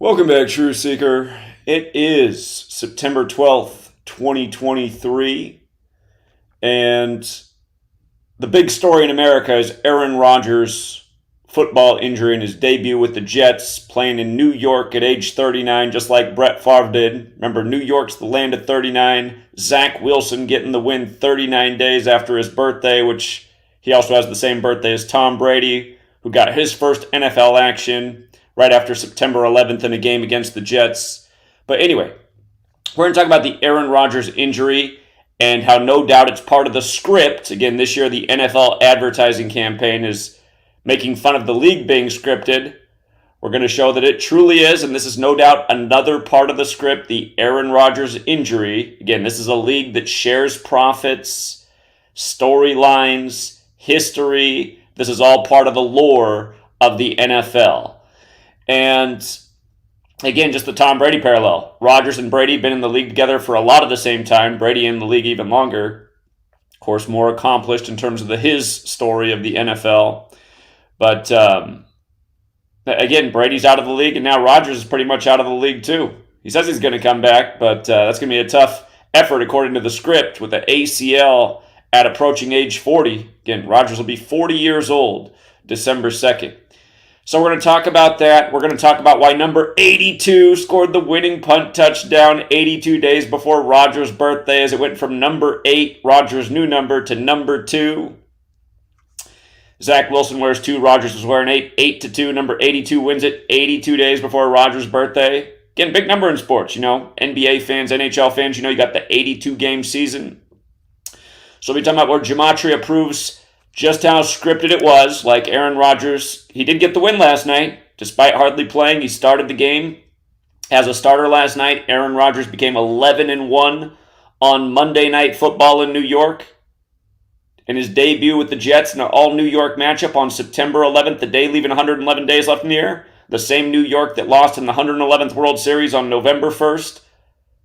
Welcome back, True Seeker. It is September 12th, 2023, and the big story in America is Aaron Rodgers' football injury in his debut with the Jets, playing in New York at age 39, just like Brett Favre did. Remember, New York's the land of 39. Zach Wilson getting the win 39 days after his birthday, which he also has the same birthday as Tom Brady, who got his first NFL action right after September 11th in a game against the Jets. But anyway, we're going to talk about the Aaron Rodgers injury and how no doubt it's part of the script. Again, this year the NFL advertising campaign is making fun of the league being scripted. We're going to show that it truly is, and this is no doubt another part of the script, the Aaron Rodgers injury. Again, this is a league that shares profits, storylines, history. This is all part of the lore of the NFL. And again, just the Tom Brady parallel. Rodgers and Brady have been in the league together for a lot of the same time. Brady in the league even longer. Of course, more accomplished in terms of his story of the NFL. But again, Brady's out of the league, and now Rodgers is pretty much out of the league too. He says he's going to come back, but that's going to be a tough effort according to the script with the ACL at approaching age 40. Again, Rodgers will be 40 years old December 2nd. So we're going to talk about that. We're going to talk about why number 82 scored the winning punt touchdown 82 days before Rodgers' birthday as it went from number 8, Rodgers' new number, to number 2. Zach Wilson wears 2, Rodgers was wearing 8. 8-2, number 82 wins it 82 days before Rodgers' birthday. Again, big number in sports, NBA fans, NHL fans, you got the 82-game season. So we'll be talking about where Gematria proves just how scripted it was. Like Aaron Rodgers, he did get the win last night. Despite hardly playing, he started the game as a starter last night. Aaron Rodgers became 11-1 on Monday Night Football in New York. In his debut with the Jets in an all-New York matchup on September 11th, the day leaving 111 days left in the year. The same New York that lost in the 111th World Series on November 1st.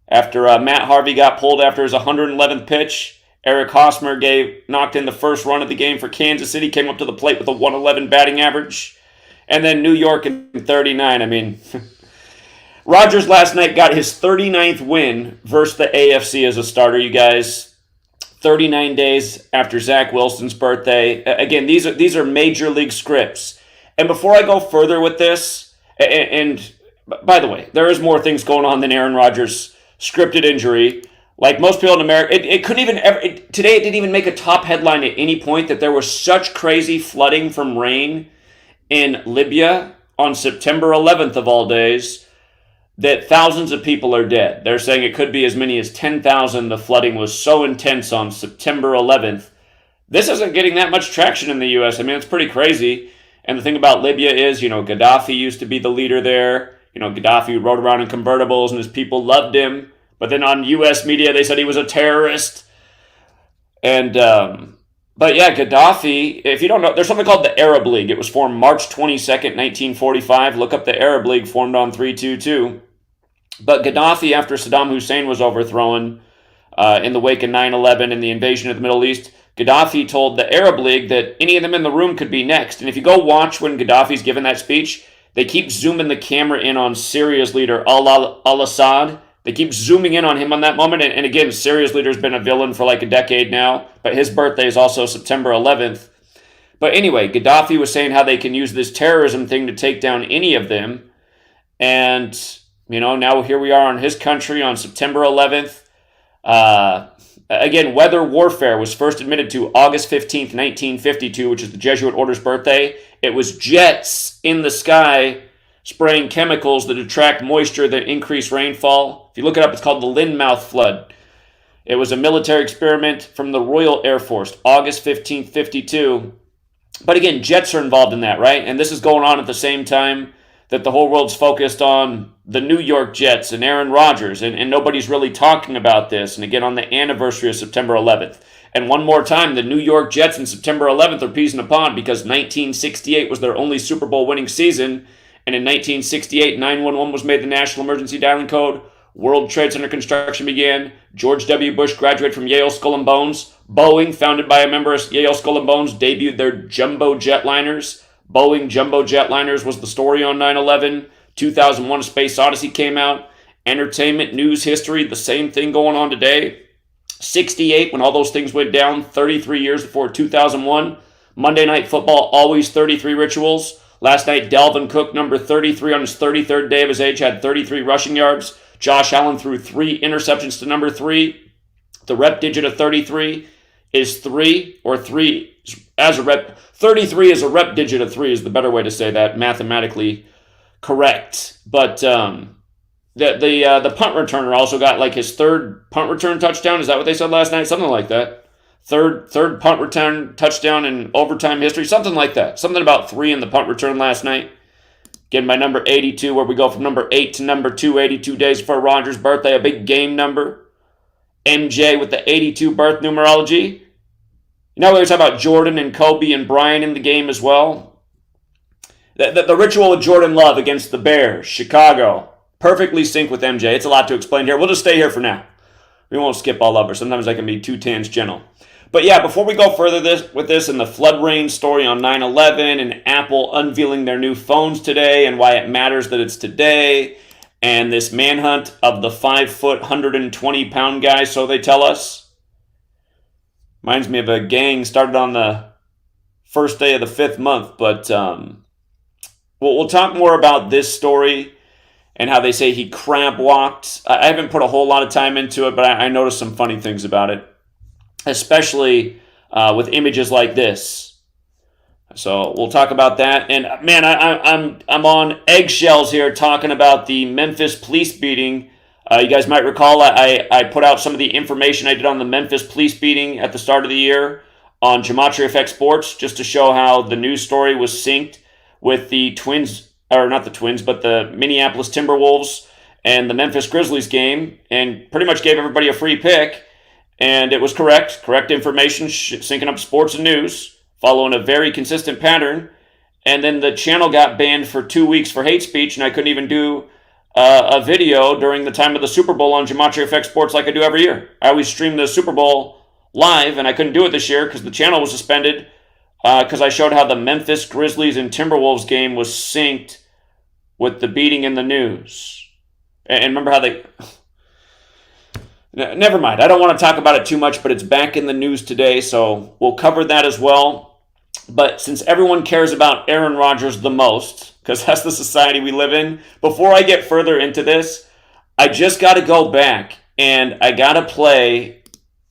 After Matt Harvey got pulled after his 111th pitch, Eric Hosmer knocked in the first run of the game for Kansas City, came up to the plate with a 111 batting average. And then New York in 39. Rodgers last night got his 39th win versus the AFC as a starter, you guys. 39 days after Zach Wilson's birthday. Again, these are major league scripts. And before I go further with this, and by the way, there is more things going on than Aaron Rodgers' scripted injury. Like most people in America, it couldn't even ever. Today, it didn't even make a top headline at any point that there was such crazy flooding from rain in Libya on September 11th of all days that thousands of people are dead. They're saying it could be as many as 10,000. The flooding was so intense on September 11th. This isn't getting that much traction in the U.S. It's pretty crazy. And the thing about Libya is, Gaddafi used to be the leader there. Gaddafi rode around in convertibles and his people loved him. But then on U.S. media, they said he was a terrorist. And, but yeah, Gaddafi, if you don't know, there's something called the Arab League. It was formed March 22nd, 1945. Look up the Arab League, formed on 3/22. But Gaddafi, after Saddam Hussein was overthrown in the wake of 9/11 and the invasion of the Middle East, Gaddafi told the Arab League that any of them in the room could be next. And if you go watch when Gaddafi's given that speech, they keep zooming the camera in on Syria's leader, al-Assad. They keep zooming in on him on that moment. And again, Syria's leader's been a villain for like a decade now. But his birthday is also September 11th. But anyway, Gaddafi was saying how they can use this terrorism thing to take down any of them. And, now here we are on his country on September 11th. Again, weather warfare was first admitted to August 15th, 1952, which is the Jesuit order's birthday. It was jets in the sky spraying chemicals that attract moisture that increase rainfall. If you look it up, it's called the Linmouth Flood. It was a military experiment from the Royal Air Force, August 15th, 52. But again, jets are involved in that, right? And this is going on at the same time that the whole world's focused on the New York Jets and Aaron Rodgers, and nobody's really talking about this. And again, on the anniversary of September 11th. And one more time, the New York Jets in September 11th are peas in a pod because 1968 was their only Super Bowl winning season. And in 1968, 911 was made the national emergency dialing code. World Trade Center construction began. George W. Bush graduated from Yale Skull and Bones. Boeing, founded by a member of Yale Skull and Bones, debuted their jumbo jetliners. Boeing jumbo jetliners was the story on 9/11. 2001: A Space Odyssey came out. Entertainment, news, history, the same thing going on today. 68, when all those things went down, 33 years before 2001. Monday Night Football, always 33 rituals. Last night, Dalvin Cook, number 33 on his 33rd day of his age, had 33 rushing yards. Josh Allen threw 3 interceptions to number 3. The rep digit of 33 is 3, or 3 as a rep. 33 is a rep digit of 3 is the better way to say that, mathematically correct. But the punt returner also got like his 3rd punt return touchdown. Is that what they said last night? Something like that. Third punt return touchdown in overtime history. Something like that. Something about 3 in the punt return last night. Again, by number 82, where we go from number 8 to number 2, 82 days before Rodgers' birthday, a big game number. MJ with the 82 birth numerology. You know, we always talk about Jordan and Kobe and Bryant in the game as well. The ritual with Jordan Love against the Bears, Chicago. Perfectly synced with MJ. It's a lot to explain here. We'll just stay here for now. We won't skip all over. Sometimes I can be too tangential. But yeah, before we go further with this and the flood rain story on 9/11 and Apple unveiling their new phones today and why it matters that it's today, and this manhunt of the 5-foot, 120-pound guy, so they tell us. Reminds me of a gang started on the first day of the 5th month. But we'll talk more about this story and how they say he crab walked. I haven't put a whole lot of time into it, but I noticed some funny things about it, especially with images like this. So we'll talk about that. And man, I'm on eggshells here talking about the Memphis police beating. You guys might recall I put out some of the information I did on the Memphis police beating at the start of the year on Gematria Effect Sports, just to show how the news story was synced with the Twins, or not the Twins, but the Minneapolis Timberwolves and the Memphis Grizzlies game, and pretty much gave everybody a free pick. And it was correct information, syncing up sports and news, following a very consistent pattern. And then the channel got banned for 2 weeks for hate speech, and I couldn't even do a video during the time of the Super Bowl on Gematria Effect Sports like I do every year. I always stream the Super Bowl live, and I couldn't do it this year because the channel was suspended because I showed how the Memphis Grizzlies and Timberwolves game was synced with the beating in the news. And remember how they... Never mind. I don't want to talk about it too much, but it's back in the news today, so we'll cover that as well. But since everyone cares about Aaron Rodgers the most, because that's the society we live in, before I get further into this, I just got to go back and I got to play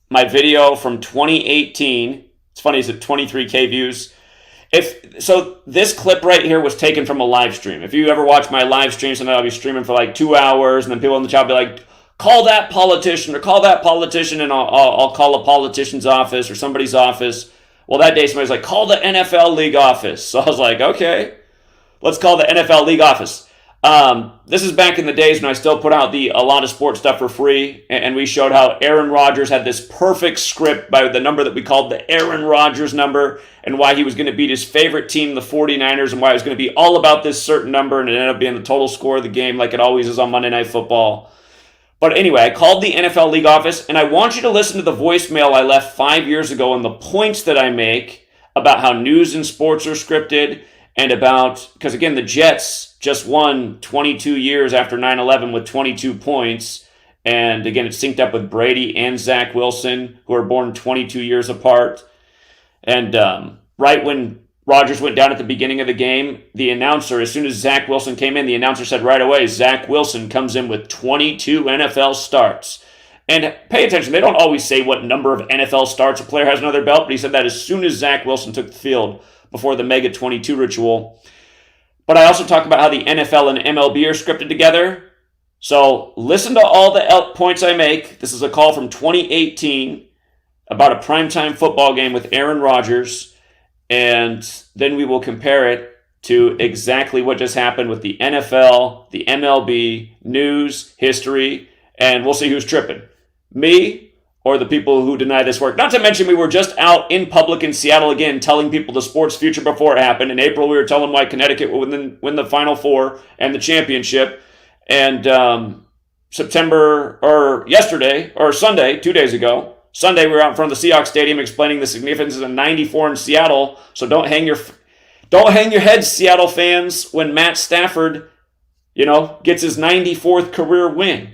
my video from 2018. It's funny, it's at 23K views. So this clip right here was taken from a live stream. If you ever watch my live streams, and I'll be streaming for like 2 hours, and then people in the chat will be like, call that politician, or call that politician, and I'll call a politician's office or somebody's office. Well, that day somebody's like, call the NFL league office. So I was like, okay, let's call the NFL league office. This is back in the days when I still put out a lot of sports stuff for free, and we showed how Aaron Rodgers had this perfect script by the number that we called the Aaron Rodgers number, and why he was going to beat his favorite team, the 49ers, and why it was going to be all about this certain number, and it ended up being the total score of the game like it always is on Monday Night Football. But anyway, I called the NFL league office, and I want you to listen to the voicemail I left 5 years ago and the points that I make about how news and sports are scripted, and about, because again, the Jets just won 22 years after 9/11 with 22 points. And again, it's synced up with Brady and Zach Wilson, who are born 22 years apart. And right when Rodgers went down at the beginning of the game, the announcer, as soon as Zach Wilson came in, the announcer said right away, Zach Wilson comes in with 22 NFL starts. And pay attention, they don't always say what number of NFL starts a player has on their belt, but he said that as soon as Zach Wilson took the field before the Mega 22 ritual. But I also talk about how the NFL and MLB are scripted together. So listen to all the points I make. This is a call from 2018 about a primetime football game with Aaron Rodgers. And then we will compare it to exactly what just happened with the NFL, the MLB, news, history, and we'll see who's tripping. Me or the people who deny this work. Not to mention we were just out in public in Seattle again telling people the sports future before it happened. In April, we were telling why Connecticut would win the Final Four and the championship. And Sunday, 2 days ago, Sunday, we were out in front of the Seahawks Stadium explaining the significance of 94 in Seattle. So don't hang your heads, Seattle fans, when Matt Stafford Gets his 94th career win.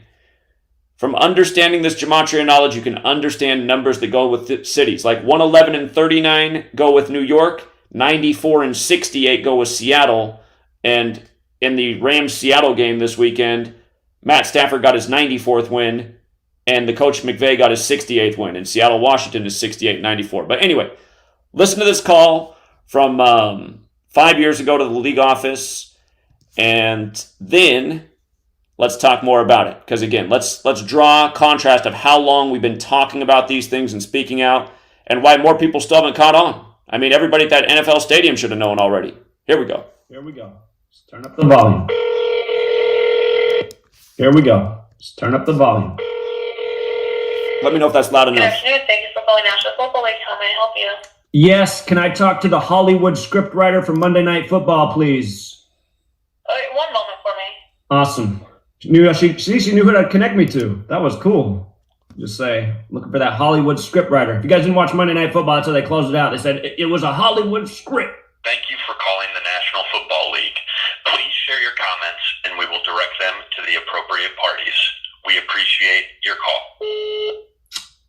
From understanding this Gematria knowledge, you can understand numbers that go with cities. Like 111 and 39 go with New York, 94 and 68 go with Seattle. And in the Rams-Seattle game this weekend, Matt Stafford got his 94th win, and the coach McVay got his 68th win. And Seattle-Washington is 68-94. But anyway, listen to this call from 5 years ago to the league office, and then let's talk more about it. Because again, let's draw a contrast of how long we've been talking about these things and speaking out, and why more people still haven't caught on. I mean, everybody at that NFL stadium should have known already. Here we go. Let's turn up the volume. Here we go. Let's turn up the volume. Let me know if that's loud enough. Good afternoon. Thank you for calling National Football League. How may I help you? Yes, can I talk to the Hollywood scriptwriter for Monday Night Football, please? One moment for me. Awesome. She knew who to connect me to. That was cool. Just say, looking for that Hollywood scriptwriter. If you guys didn't watch Monday Night Football, that's how they closed it out. They said it was a Hollywood script. Thank you for calling the National Football League. Please share your comments, and we will direct them to the appropriate parties. We appreciate your call.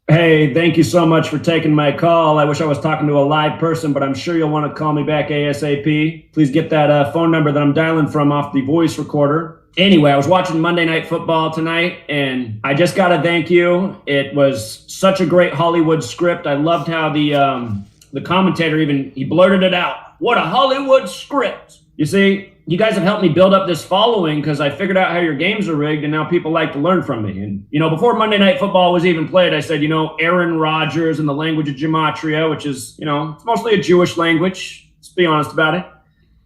Hey, thank you so much for taking my call. I wish I was talking to a live person, but I'm sure you'll want to call me back ASAP. Please get that phone number that I'm dialing from off the voice recorder. Anyway, I was watching Monday Night Football tonight, and I just got to thank you. It was such a great Hollywood script. I loved how the commentator he blurted it out. What a Hollywood script. You see, you guys have helped me build up this following because I figured out how your games are rigged, and now people like to learn from me. And, before Monday Night Football was even played, I said, Aaron Rodgers in the language of Gematria, which is, it's mostly a Jewish language. Let's be honest about it.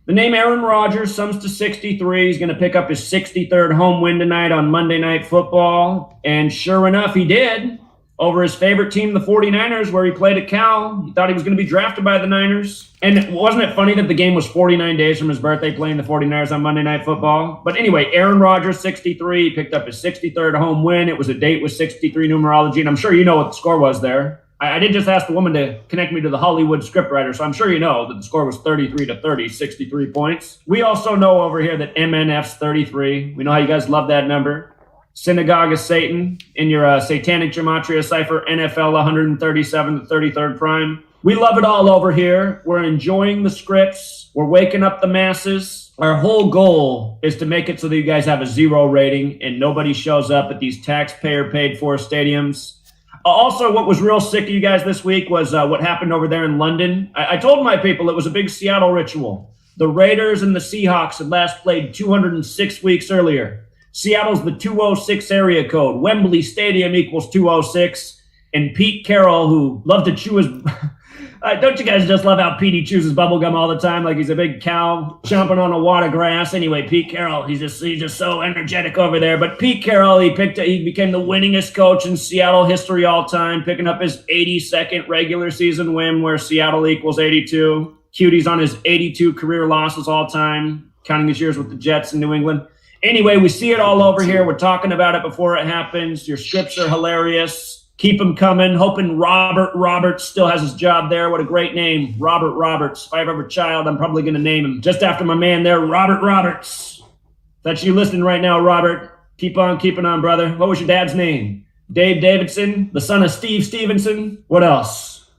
The name Aaron Rodgers sums to 63. He's going to pick up his 63rd home win tonight on Monday Night Football. And sure enough, he did. Over his favorite team, the 49ers, where he played at Cal. He thought he was going to be drafted by the Niners. And wasn't it funny that the game was 49 days from his birthday, playing the 49ers on Monday Night Football? But anyway, Aaron Rodgers, 63. He picked up his 63rd home win. It was a date with 63 numerology. And I'm sure you know what the score was there. I did just ask the woman to connect me to the Hollywood scriptwriter, so I'm sure you know that the score was 33-30, 63 points. We also know over here that MNF's 33. We know how you guys love that number. Synagogue of Satan in your Satanic Gematria cipher, NFL 137, the 33rd prime. We love it all over here. We're enjoying the scripts. We're waking up the masses. Our whole goal is to make it so that you guys have a 0 rating and nobody shows up at these taxpayer-paid-for stadiums. Also, what was real sick of you guys this week was what happened over there in London. I told my people it was a big Seattle ritual. The Raiders and the Seahawks had last played 206 weeks earlier. Seattle's the 206 area code. Wembley Stadium equals 206. And Pete Carroll, who loved to chew his... don't you guys just love how Petey chews his bubble gum all the time, like he's a big cow chomping on a wad of grass? Anyway, Pete Carroll, he's just so energetic over there. But Pete Carroll, he became the winningest coach in Seattle history all time, picking up his 82nd regular season win, where Seattle equals 82. Cutie's on his 82 career losses all time, counting his years with the Jets in New England. Anyway, we see it all over here. We're talking about it before it happens. Your scripts are hilarious. Keep them coming. Hoping Robert Roberts still has his job there. What a great name, Robert Roberts. If I ever have a child, I'm probably going to name him just after my man there, Robert Roberts. That's you listening right now, Robert. Keep on keeping on, brother. What was your dad's name? Dave Davidson, the son of Steve Stevenson. What else?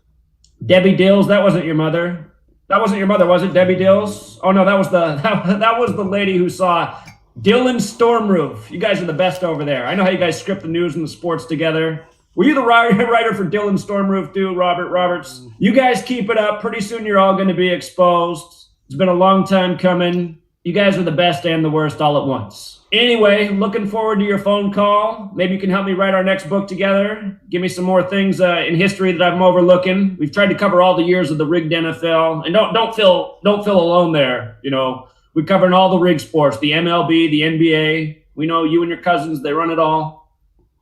Debbie Dills. That wasn't your mother. That wasn't your mother, was it? Debbie Dills? Oh no, that was the lady who saw Dylan Stormroof. You guys are the best over there. I know how you guys script the news and the sports together. Were you the writer for Dylan Stormroof too, Robert Roberts? You guys keep it up. Pretty soon you're all going to be exposed. It's been a long time coming. You guys are the best and the worst all at once. Anyway, looking forward to your phone call. Maybe you can help me write our next book together. Give me some more things in history that I'm overlooking. We've tried to cover all the years of the rigged NFL. And don't feel alone there. We're covering all the rigged sports, the MLB, the NBA. We know you and your cousins, they run it all.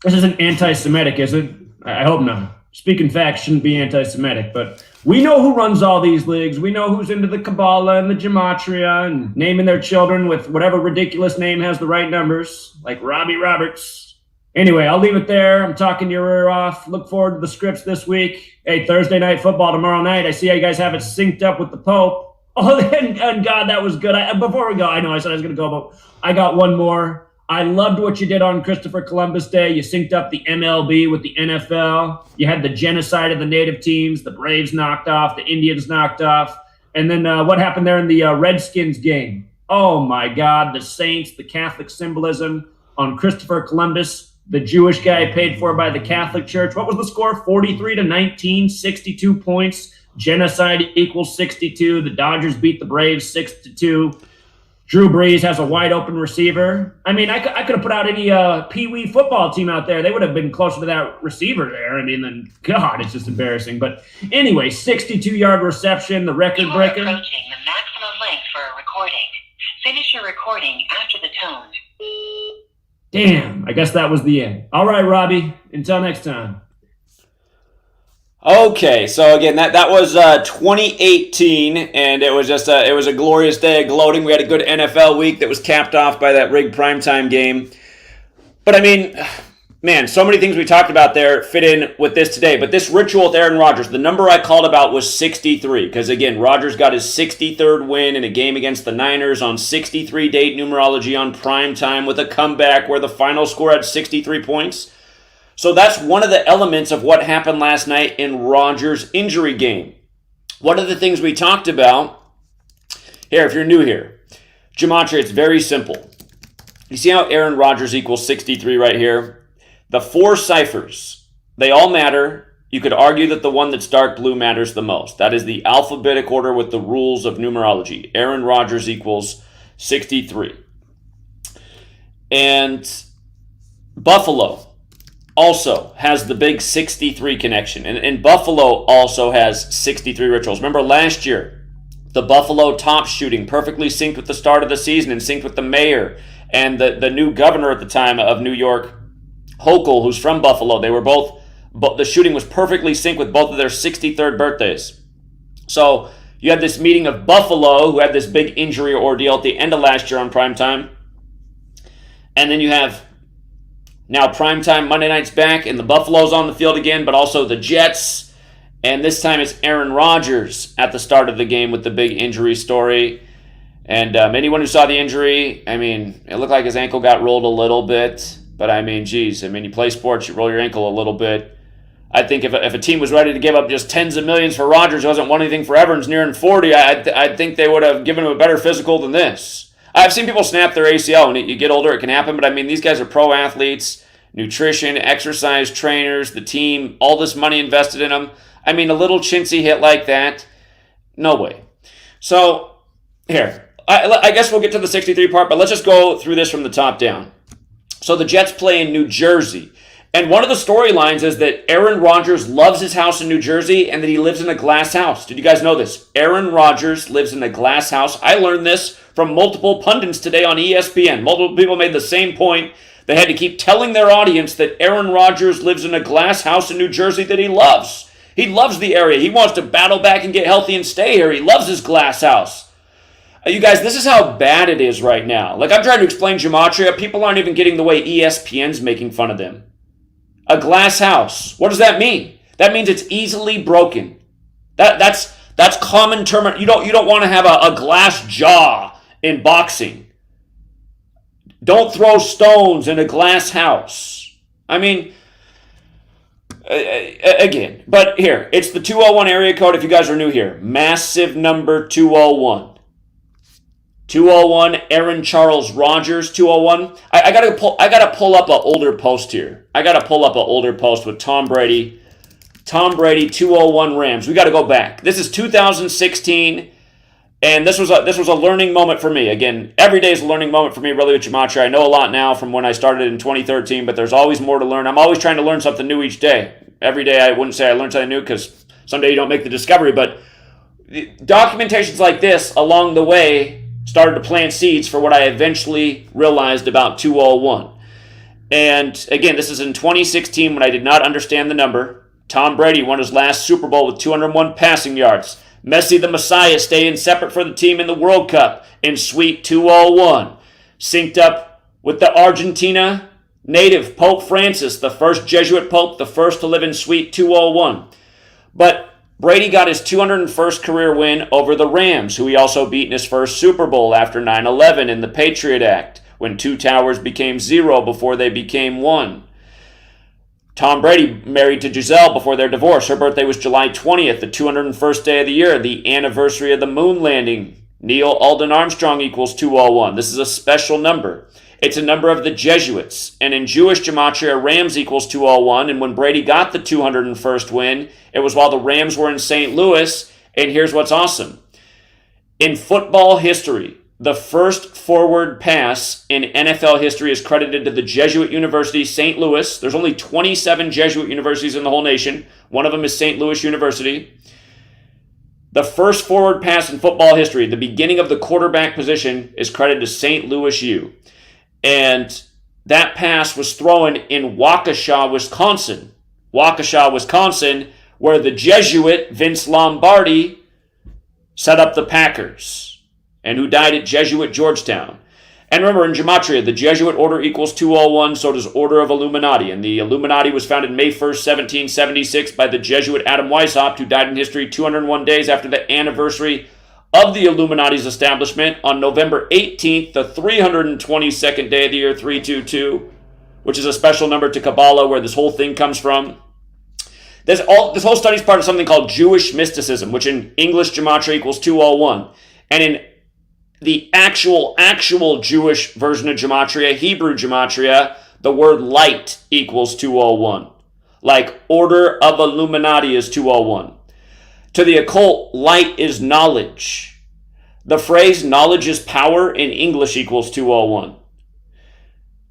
This isn't anti-Semitic, is it? I hope not. Speaking facts shouldn't be anti-Semitic, but we know who runs all these leagues. We know who's into the Kabbalah and the Gematria and naming their children with whatever ridiculous name has the right numbers, like Robbie Roberts. Anyway, I'll leave it there. I'm talking your ear off. Look forward to the scripts this week. Hey, Thursday Night Football tomorrow night. I see how you guys have it synced up with the Pope. Oh, and God, that was good. Before we go, I know I said I was going to go, but I got one more. I loved what you did on Christopher Columbus Day. You synced up the MLB with the NFL. You had the genocide of the native teams. The Braves knocked off. The Indians knocked off. And then what happened there in the Redskins game? Oh, my God. The Saints, the Catholic symbolism on Christopher Columbus, the Jewish guy paid for by the Catholic Church. What was the score? 43-19, 62 points. Genocide equals 62. The Dodgers beat the Braves 6-2. Drew Brees has a wide open receiver. I mean, I could have put out any Pee Wee football team out there. They would have been closer to that receiver there. I mean, then, God, it's just embarrassing. But anyway, 62-yard reception, the record breaker. You are approaching the maximum length for a recording. Finish your recording after the tone. Damn, I guess that was the end. All right, Robbie, until next time. Okay, so again, that was 2018, and it was just it was a glorious day of gloating. We had a good NFL week that was capped off by that rigged primetime game. But I mean, man, so many things we talked about there fit in with this today. But this ritual with Aaron Rodgers, the number I called about was 63, because again, Rodgers got his 63rd win in a game against the Niners on 63 date numerology on primetime with a comeback where the final score had 63 points. So that's one of the elements of what happened last night in Rodgers' injury game. One of the things we talked about, here, if you're new here, Gematria, it's very simple. You see how Aaron Rodgers equals 63 right here? The 4 ciphers, they all matter. You could argue that the one that's dark blue matters the most. That is the alphabetic order with the rules of numerology. Aaron Rodgers equals 63. And Buffalo also has the big 63 connection. And Buffalo also has 63 rituals. Remember last year, the Buffalo top shooting perfectly synced with the start of the season and synced with the mayor and the new governor at the time of New York, Hochul, who's from Buffalo. They were both, the shooting was perfectly synced with both of their 63rd birthdays. So you had this meeting of Buffalo, who had this big injury ordeal at the end of last year on primetime. And then you have now primetime, Monday night's back, and the Buffalo's on the field again, but also the Jets. And this time it's Aaron Rodgers at the start of the game with the big injury story. And anyone who saw the injury, I mean, it looked like his ankle got rolled a little bit. But I mean, geez, I mean, you play sports, you roll your ankle a little bit. I think if a team was ready to give up just tens of millions for Rodgers, who hasn't won anything forever and is nearing 40, I think they would have given him a better physical than this. I've seen people snap their ACL. When you get older, it can happen. But I mean, these guys are pro athletes, nutrition, exercise trainers, the team, all this money invested in them. I mean, a little chintzy hit like that, no way. So, here, I guess we'll get to the 63 part, but let's just go through this from the top down. So the Jets play in New Jersey. And one of the storylines is that Aaron Rodgers loves his house in New Jersey and that he lives in a glass house. Did you guys know this? Aaron Rodgers lives in a glass house. I learned this from multiple pundits today on ESPN. Multiple people made the same point. They had to keep telling their audience that Aaron Rodgers lives in a glass house in New Jersey that he loves. He loves the area. He wants to battle back and get healthy and stay here. He loves his glass house. You guys, this is how bad it is right now. Like, I'm trying to explain Gematria. People aren't even getting the way ESPN's making fun of them. A glass house. What does that mean? That means it's easily broken. That's common term. You don't want to have a glass jaw in boxing. Don't throw stones in a glass house. I mean, again, but here, it's the 201 area code if you guys are new here. Massive number 201. 201, Aaron Charles Rodgers, 201. I gotta pull up an older post here. I gotta pull up an older post with Tom Brady. Tom Brady, 201 Rams. We gotta go back. This is 2016, and this was a learning moment for me. Again, every day is a learning moment for me, really, with Gematria. I know a lot now from when I started in 2013, but there's always more to learn. I'm always trying to learn something new each day. Every day I wouldn't say I learned something new because someday you don't make the discovery, but documentations like this along the way started to plant seeds for what I eventually realized about 201. And again, this is in 2016 when I did not understand the number. Tom Brady won his last Super Bowl with 201 passing yards. Messi the Messiah staying separate for the team in the World Cup in Suite 201. Synced up with the Argentina native Pope Francis, the first Jesuit Pope, the first to live in Suite 201. But Brady got his 201st career win over the Rams, who he also beat in his first Super Bowl after 9/11 in the Patriot Act, when two towers became zero before they became one. Tom Brady married to Giselle before their divorce. Her birthday was July 20th, the 201st day of the year, the anniversary of the moon landing. Neil Alden Armstrong equals 201. This is a special number. It's a number of the Jesuits. And in Jewish Gematria, Rams equals 201. And when Brady got the 201st win, it was while the Rams were in St. Louis. And here's what's awesome. In football history, the first forward pass in NFL history is credited to the Jesuit University, St. Louis. There's only 27 Jesuit universities in the whole nation. One of them is St. Louis University. The first forward pass in football history, the beginning of the quarterback position, is credited to St. Louis U. And that pass was thrown in Waukesha, Wisconsin. Waukesha, Wisconsin, where the Jesuit Vince Lombardi set up the Packers, and who died at Jesuit Georgetown. And remember, in Gematria, the Jesuit order equals 201, so does Order of Illuminati. And the Illuminati was founded May 1st, 1776 by the Jesuit Adam Weishaupt, who died in history 201 days after the anniversary of the Illuminati's establishment on November 18th, the 322nd day of the year 322, which is a special number to Kabbalah where this whole thing comes from. This whole study is part of something called Jewish mysticism, which in English Gematria equals 201. And in the actual Jewish version of Gematria, Hebrew Gematria, the word light equals 201. Like Order of Illuminati is 201. To the occult, light is knowledge. The phrase knowledge is power in English equals 201.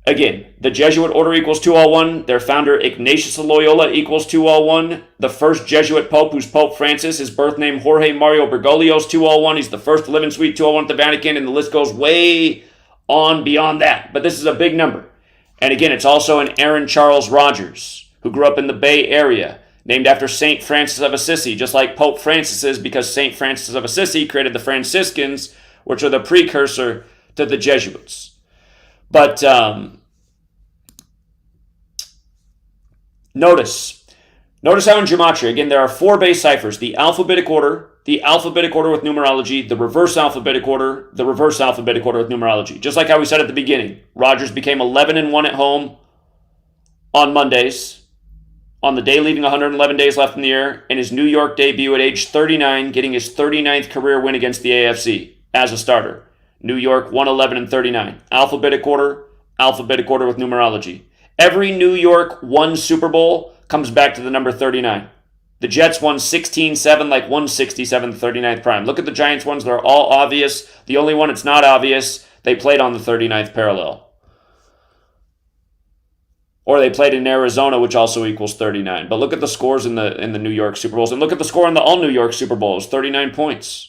Again, the Jesuit order equals 201. Their founder, Ignatius of Loyola, equals 201. The first Jesuit pope, who's Pope Francis, his birth name, Jorge Mario Bergoglio, is 201. He's the first to live in Suite 201 at the Vatican, and the list goes way on beyond that. But this is a big number. And again, it's also an Aaron Charles Rodgers, who grew up in the Bay Area, named after St. Francis of Assisi, just like Pope Francis is, because St. Francis of Assisi created the Franciscans, which are the precursor to the Jesuits. But notice how in Gematria, again, there are four base ciphers: the alphabetic order with numerology, the reverse alphabetic order with numerology. Just like how we said at the beginning, Rodgers became 11-1 at home on Mondays, on the day leaving 111 days left in the year, in his New York debut at age 39, getting his 39th career win against the AFC as a starter. New York 111-39. Alphabetic order with numerology. Every New York won Super Bowl comes back to the number 39. The Jets won 16-7, like 167, the 39th prime. Look at the Giants ones, they're all obvious. The only one that's not obvious, they played on the 39th parallel. Or they played in Arizona, which also equals 39. But look at the scores in the New York Super Bowls. And look at the score in the all-New York Super Bowls, 39 points.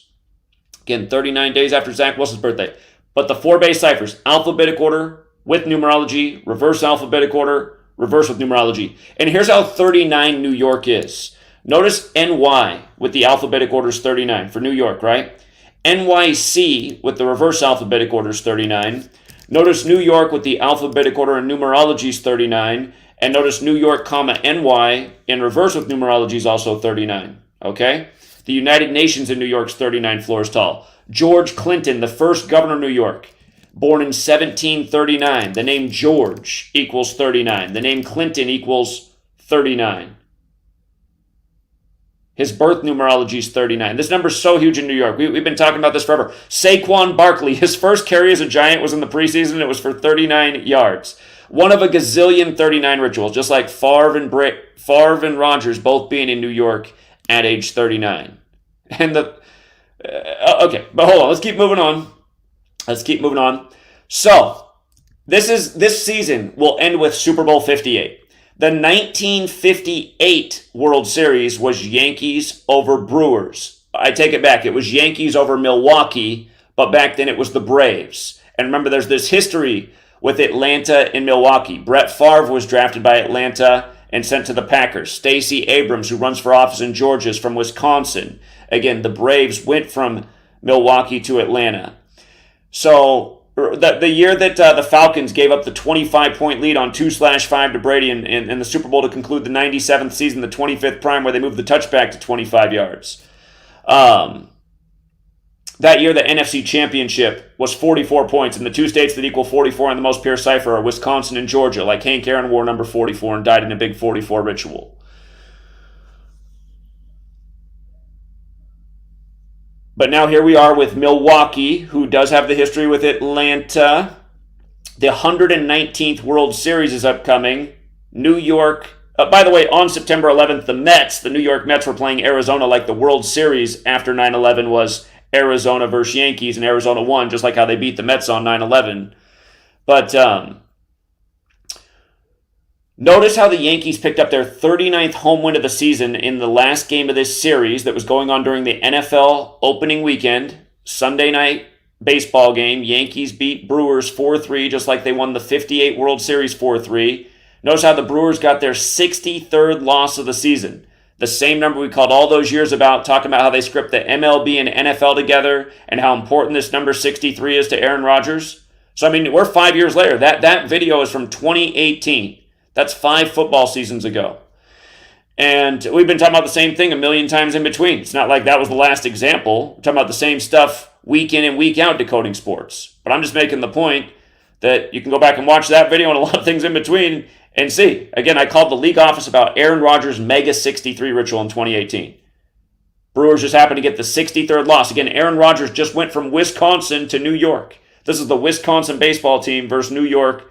Again, 39 days after Zach Wilson's birthday. But the four base ciphers: alphabetic order with numerology, reverse alphabetic order, reverse with numerology. And here's how 39 New York is. Notice NY with the alphabetic order is 39 for New York, right? NYC with the reverse alphabetic order is 39. Notice New York with the alphabetic order and numerology is 39. And notice New York, NY in reverse with numerology is also 39. Okay? The United Nations in New York is 39 floors tall. George Clinton, the first governor of New York, born in 1739. The name George equals 39. The name Clinton equals 39. His birth numerology is 39. This number is so huge in New York. We've been talking about this forever. Saquon Barkley, his first carry as a Giant was in the preseason. It was for 39 yards. One of a gazillion 39 rituals, just like Favre and Rodgers both being in New York at age 39. And okay, but hold on. Let's keep moving on. So, this season will end with Super Bowl 58. The 1958 World Series was Yankees over Brewers. I take it back. It was Yankees over Milwaukee, but back then it was the Braves. And remember, there's this history with Atlanta and Milwaukee. Brett Favre was drafted by Atlanta and sent to the Packers. Stacey Abrams, who runs for office in Georgia, is from Wisconsin. Again, the Braves went from Milwaukee to Atlanta. So the year that the Falcons gave up the 25-point lead on 2/5 to Brady in the Super Bowl to conclude the 97th season, the 25th prime, where they moved the touchback to 25 yards. That year, the NFC Championship was 44 points, and the two states that equal 44 in the most pure cipher are Wisconsin and Georgia, like Hank Aaron wore number 44 and died in a big 44 ritual. But now here we are with Milwaukee, who does have the history with Atlanta. The 119th World Series is upcoming. New York, by the way, on September 11th, the New York Mets were playing Arizona like the World Series after 9/11 was Arizona versus Yankees, and Arizona won, just like how they beat the Mets on 9/11. But notice how the Yankees picked up their 39th home win of the season in the last game of this series that was going on during the NFL opening weekend. Sunday night baseball game. Yankees beat Brewers 4-3, just like they won the 58 World Series 4-3. Notice how the Brewers got their 63rd loss of the season. The same number we called all those years about, talking about how they script the MLB and NFL together and how important this number 63 is to Aaron Rodgers. So, I mean, we're 5 years later. That video is from 2018. That's 5 football seasons ago. And we've been talking about the same thing a million times in between. It's not like that was the last example. We're talking about the same stuff week in and week out decoding sports. But I'm just making the point that you can go back and watch that video and a lot of things in between and see. Again, I called the league office about Aaron Rodgers' Mega 63 ritual in 2018. Brewers just happened to get the 63rd loss. Again, Aaron Rodgers just went from Wisconsin to New York. This is the Wisconsin baseball team versus New York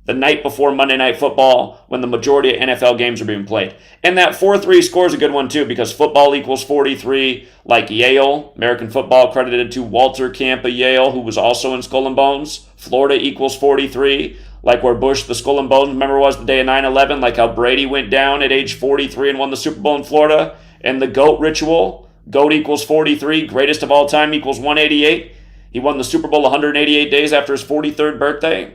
the night before Monday Night Football when the majority of NFL games are being played. And that 4-3 score is a good one too, because football equals 43, like Yale, American football credited to Walter Camp of Yale, who was also in Skull and Bones. Florida equals 43, like where Bush, the Skull and Bones, remember, was the day of 9/11, like how Brady went down at age 43 and won the Super Bowl in Florida. And the GOAT ritual, GOAT equals 43, greatest of all time equals 188. He won the Super Bowl 188 days after his 43rd birthday.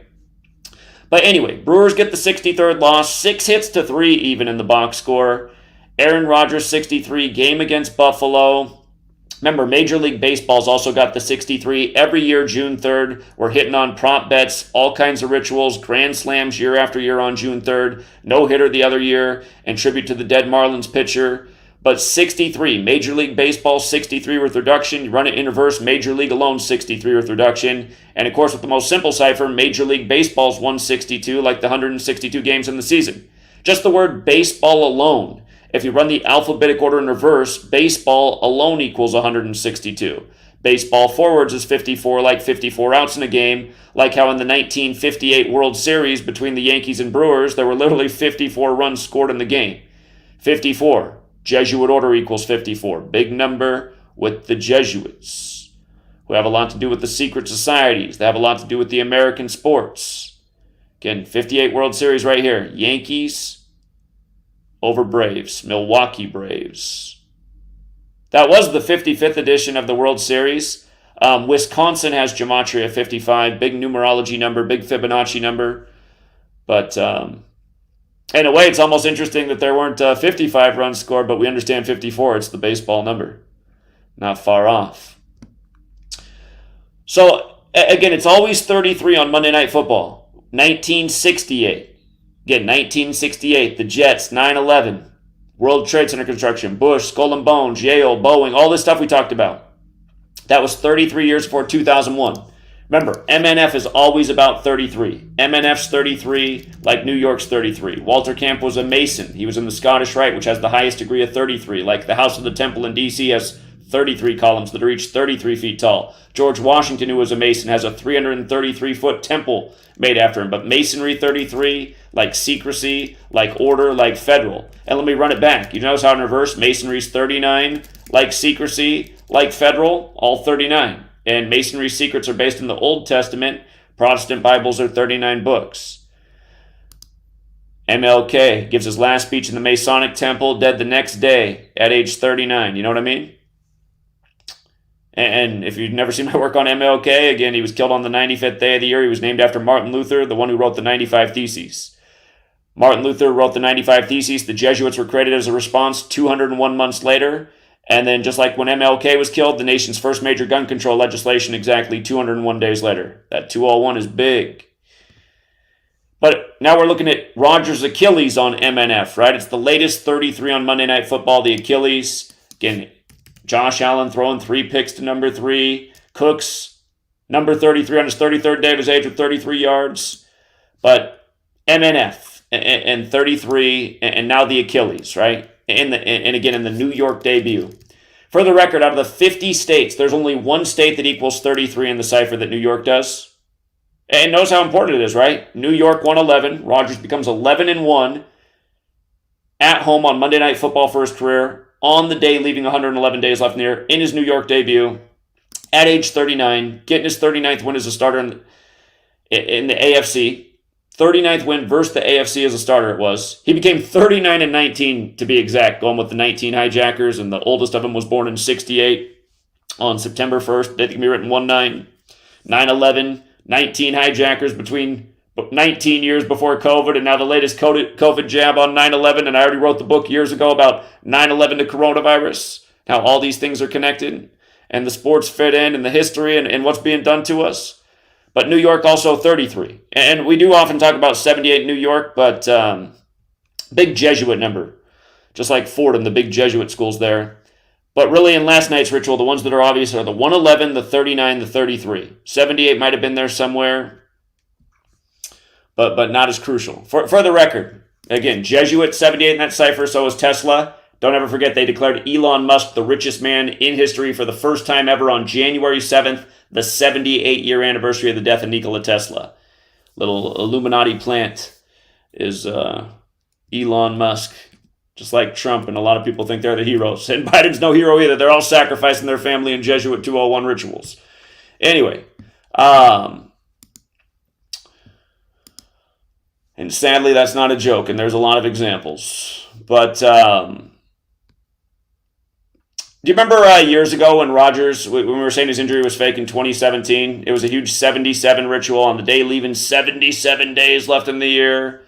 But anyway, Brewers get the 63rd loss, 6 hits to 3 even in the box score. Aaron Rodgers 63, game against Buffalo. Remember, Major League Baseball's also got the 63. Every year, June 3rd, we're hitting on prop bets, all kinds of rituals, grand slams year after year on June 3rd, no-hitter the other year, and tribute to the dead Marlins pitcher. But 63, Major League Baseball 63 with reduction. You run it in reverse, Major League alone 63 with reduction. And of course, with the most simple cipher, Major League Baseball's 162, like the 162 games in the season. Just the word baseball alone. If you run the alphabetic order in reverse, baseball alone equals 162. Baseball forwards is 54, like 54 outs in a game, like how in the 1958 World Series between the Yankees and Brewers, there were literally 54 runs scored in the game. 54. Jesuit order equals 54. Big number with the Jesuits, who have a lot to do with the secret societies. They have a lot to do with the American sports. Again, 58 World Series right here. Yankees over Braves. Milwaukee Braves. That was the 55th edition of the World Series. Wisconsin has Gematria 55. Big numerology number, big Fibonacci number. But in a way, it's almost interesting that there weren't 55 runs scored, but we understand 54. It's the baseball number. Not far off. So, again, it's always 33 on Monday Night Football. 1968. Again, 1968, the Jets, 9/11, World Trade Center construction, Bush, Skull and Bones, Yale, Boeing, all this stuff we talked about. That was 33 years before 2001. Remember, MNF is always about 33. MNF's 33, like New York's 33. Walter Camp was a Mason. He was in the Scottish Rite, which has the highest degree of 33. Like the House of the Temple in D.C. has 33 columns that are each 33 feet tall. George Washington, who was a Mason, has a 333-foot temple made after him. But Masonry 33, like secrecy, like order, like federal. And let me run it back. You notice how in reverse, Masonry's 39, like secrecy, like federal, all 39. And Masonry's secrets are based in the Old Testament. Protestant Bibles are 39 books. MLK gives his last speech in the Masonic Temple, dead the next day at age 39. You know what I mean? And if you've never seen my work on MLK, again, he was killed on the 95th day of the year. He was named after Martin Luther, the one who wrote the 95 Theses. Martin Luther wrote the 95 Theses. The Jesuits were created as a response 201 months later. And then just like when MLK was killed, the nation's first major gun control legislation exactly 201 days later. That 201 is big. But now we're looking at Rodgers' Achilles on MNF, right? It's the latest 33 on Monday Night Football, the Achilles. Again, Josh Allen throwing 3 picks to number 3. Cooks, number 33 on his 33rd day of his age with 33 yards. But MNF and 33 and now the Achilles, right? And again in the New York debut. For the record, out of the 50 states, there's only one state that equals 33 in the cipher that New York does. And knows how important it is, right? New York 111. Rodgers becomes 11-1 at home on Monday Night Football for his career, on the day leaving 111 days left in the year, in his New York debut, at age 39, getting his 39th win as a starter in the AFC. 39th win versus the AFC as a starter it was. He became 39-19 to be exact, going with the 19 hijackers, and the oldest of them was born in 68 on September 1st. They can be written 1-9, 9/11, 19 hijackers between 19 years before COVID, and now the latest COVID jab on 9/11, and I already wrote the book years ago about 9/11 to coronavirus, how all these things are connected, and the sports fit in, and the history, and what's being done to us. But New York also 33. And we do often talk about 78 in New York, but big Jesuit number, just like Fordham, the big Jesuit schools there. But really, in last night's ritual, the ones that are obvious are the 111, the 39, the 33. 78 might have been there somewhere, but not as crucial. For the record, again, Jesuit 78 in that cipher, so is Tesla. Don't ever forget they declared Elon Musk the richest man in history for the first time ever on January 7th, the 78-year anniversary of the death of Nikola Tesla. Little Illuminati plant is Elon Musk. Just like Trump, and a lot of people think they're the heroes. And Biden's no hero either. They're all sacrificing their family in Jesuit 201 rituals. Anyway, and sadly, that's not a joke, and there's a lot of examples. But do you remember years ago when Rodgers, when we were saying his injury was fake in 2017? It was a huge 77 ritual on the day leaving 77 days left in the year.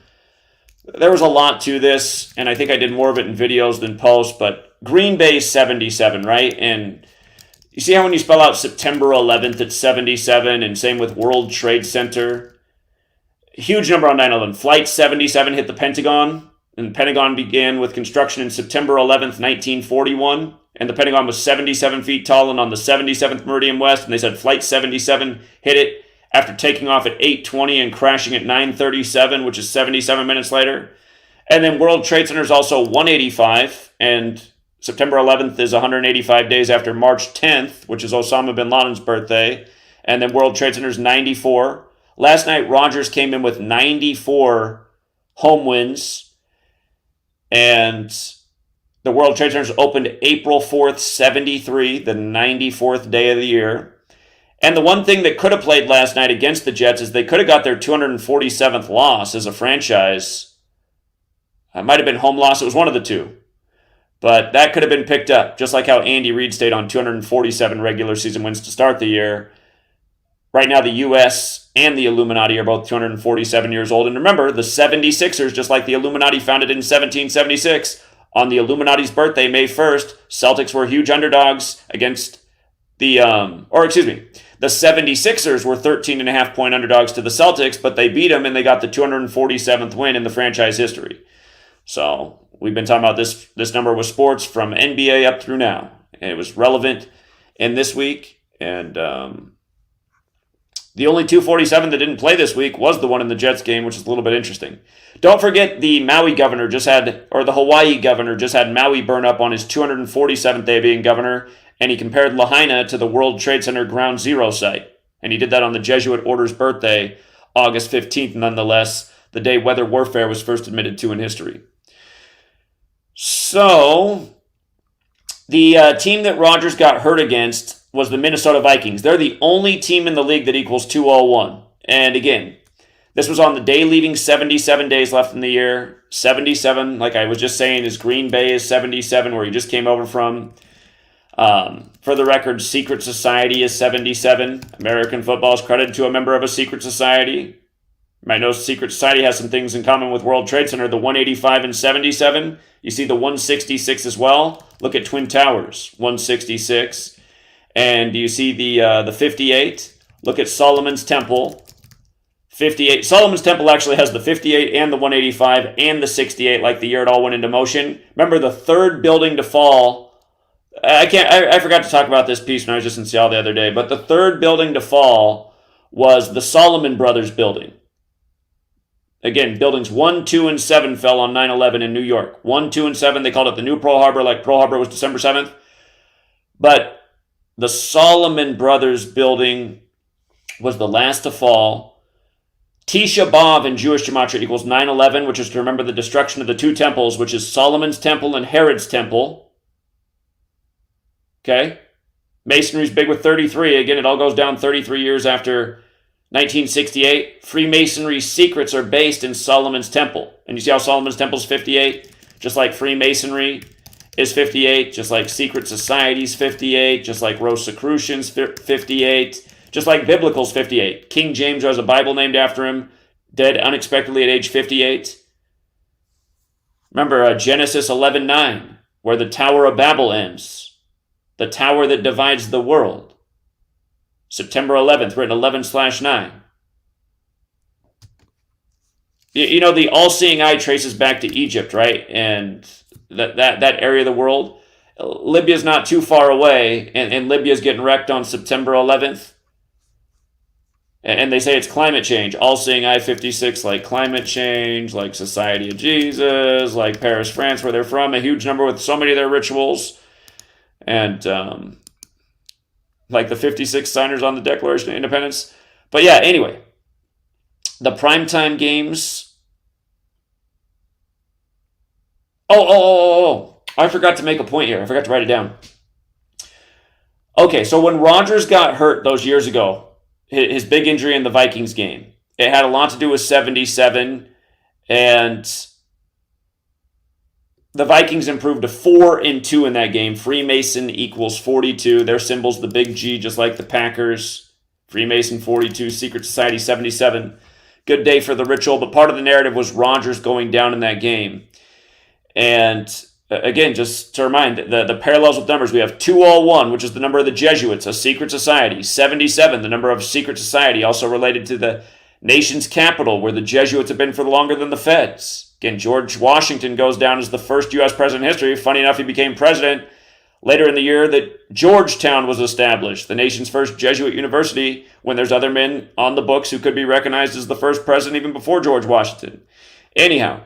There was a lot to this, and I think I did more of it in videos than posts, but Green Bay 77, right? And you see how when you spell out September 11th, it's 77, and same with World Trade Center. Huge number on 9/11. Flight 77 hit the Pentagon, and the Pentagon began with construction in September 11th, 1941, and the Pentagon was 77 feet tall and on the 77th Meridian West, and they said Flight 77 hit it after taking off at 8:20 and crashing at 9:37, which is 77 minutes later. And then World Trade Center is also 185, and September 11th is 185 days after March 10th, which is Osama bin Laden's birthday. And then World Trade Center is 94. Last night, Rodgers came in with 94 home wins, and the World Trade Center opened April 4th, 73, the 94th day of the year. And the one thing that could have played last night against the Jets is they could have got their 247th loss as a franchise. It might have been home loss. It was one of the two. But that could have been picked up, just like how Andy Reid stayed on 247 regular season wins to start the year. Right now, the U.S. and the Illuminati are both 247 years old. And remember, the 76ers, just like the Illuminati founded in 1776, on the Illuminati's birthday, May 1st, Celtics were huge underdogs against the 76ers were 13.5-point underdogs to the Celtics, but they beat them and they got the 247th win in the franchise history. So we've been talking about this number with sports from NBA up through now. And it was relevant in this week. And the only 247 that didn't play this week was the one in the Jets game, which is a little bit interesting. Don't forget the Hawaii governor just had Maui burn up on his 247th day being governor. And he compared Lahaina to the World Trade Center Ground Zero site. And he did that on the Jesuit Order's birthday, August 15th, nonetheless, the day weather warfare was first admitted to in history. So, the team that Rodgers got hurt against was the Minnesota Vikings. They're the only team in the league that equals 201. And again, this was on the day leaving 77 days left in the year. 77, like I was just saying, is Green Bay is 77, where he just came over from. For the record, Secret Society is 77. American football is credited to a member of a secret society. You might notice Secret Society has some things in common with World Trade Center. The 185 and 77. You see the 166 as well. Look at Twin Towers, 166. And do you see the 58? Look at Solomon's Temple, 58. Solomon's Temple actually has the 58 and the 185 and the 68, like the year it all went into motion. Remember, the third building to fall. I forgot to talk about this piece when I was just in Seattle the other day. But the third building to fall was the Solomon Brothers building. Again, buildings 1, 2, and 7 fell on 9/11 in New York. 1, 2, and 7, they called it the new Pearl Harbor, like Pearl Harbor was December 7th. But the Solomon Brothers building was the last to fall. Tisha B'Av in Jewish Gematria equals 9/11, which is to remember the destruction of the two temples, which is Solomon's Temple and Herod's Temple. Okay? Masonry's big with 33. Again, it all goes down 33 years after 1968. Freemasonry's secrets are based in Solomon's Temple. And you see how Solomon's Temple is 58? Just like Freemasonry is 58, just like secret societies 58, just like Rosicrucians 58, just like Biblical's 58. King James has a Bible named after him, dead unexpectedly at age 58. Remember Genesis 11:9, where the Tower of Babel ends, the tower that divides the world. September 11th, written 11/9. You know, the all-seeing eye traces back to Egypt, right? And that area of the world. Libya's not too far away, and Libya's getting wrecked on September 11th. And they say it's climate change. All-seeing eye 56, like climate change, like Society of Jesus, like Paris, France, where they're from. A huge number with so many of their rituals. And like the 56 signers on the Declaration of Independence. But yeah, anyway, the primetime games. Oh, I forgot to make a point here. I forgot to write it down. Okay, so when Rodgers got hurt those years ago, his big injury in the Vikings game, it had a lot to do with 77, and the Vikings improved to 4-2 in that game. Freemason equals 42. Their symbol's the big G, just like the Packers. Freemason 42, Secret Society 77. Good day for the ritual, but part of the narrative was Rodgers going down in that game. And again, just to remind, the parallels with numbers, we have 201, which is the number of the Jesuits, a secret society. 77, the number of secret society, also related to the nation's capital, where the Jesuits have been for longer than the Feds. Again, George Washington goes down as the first U.S. president in history. Funny enough, he became president later in the year that Georgetown was established, the nation's first Jesuit university, when there's other men on the books who could be recognized as the first president even before George Washington. Anyhow,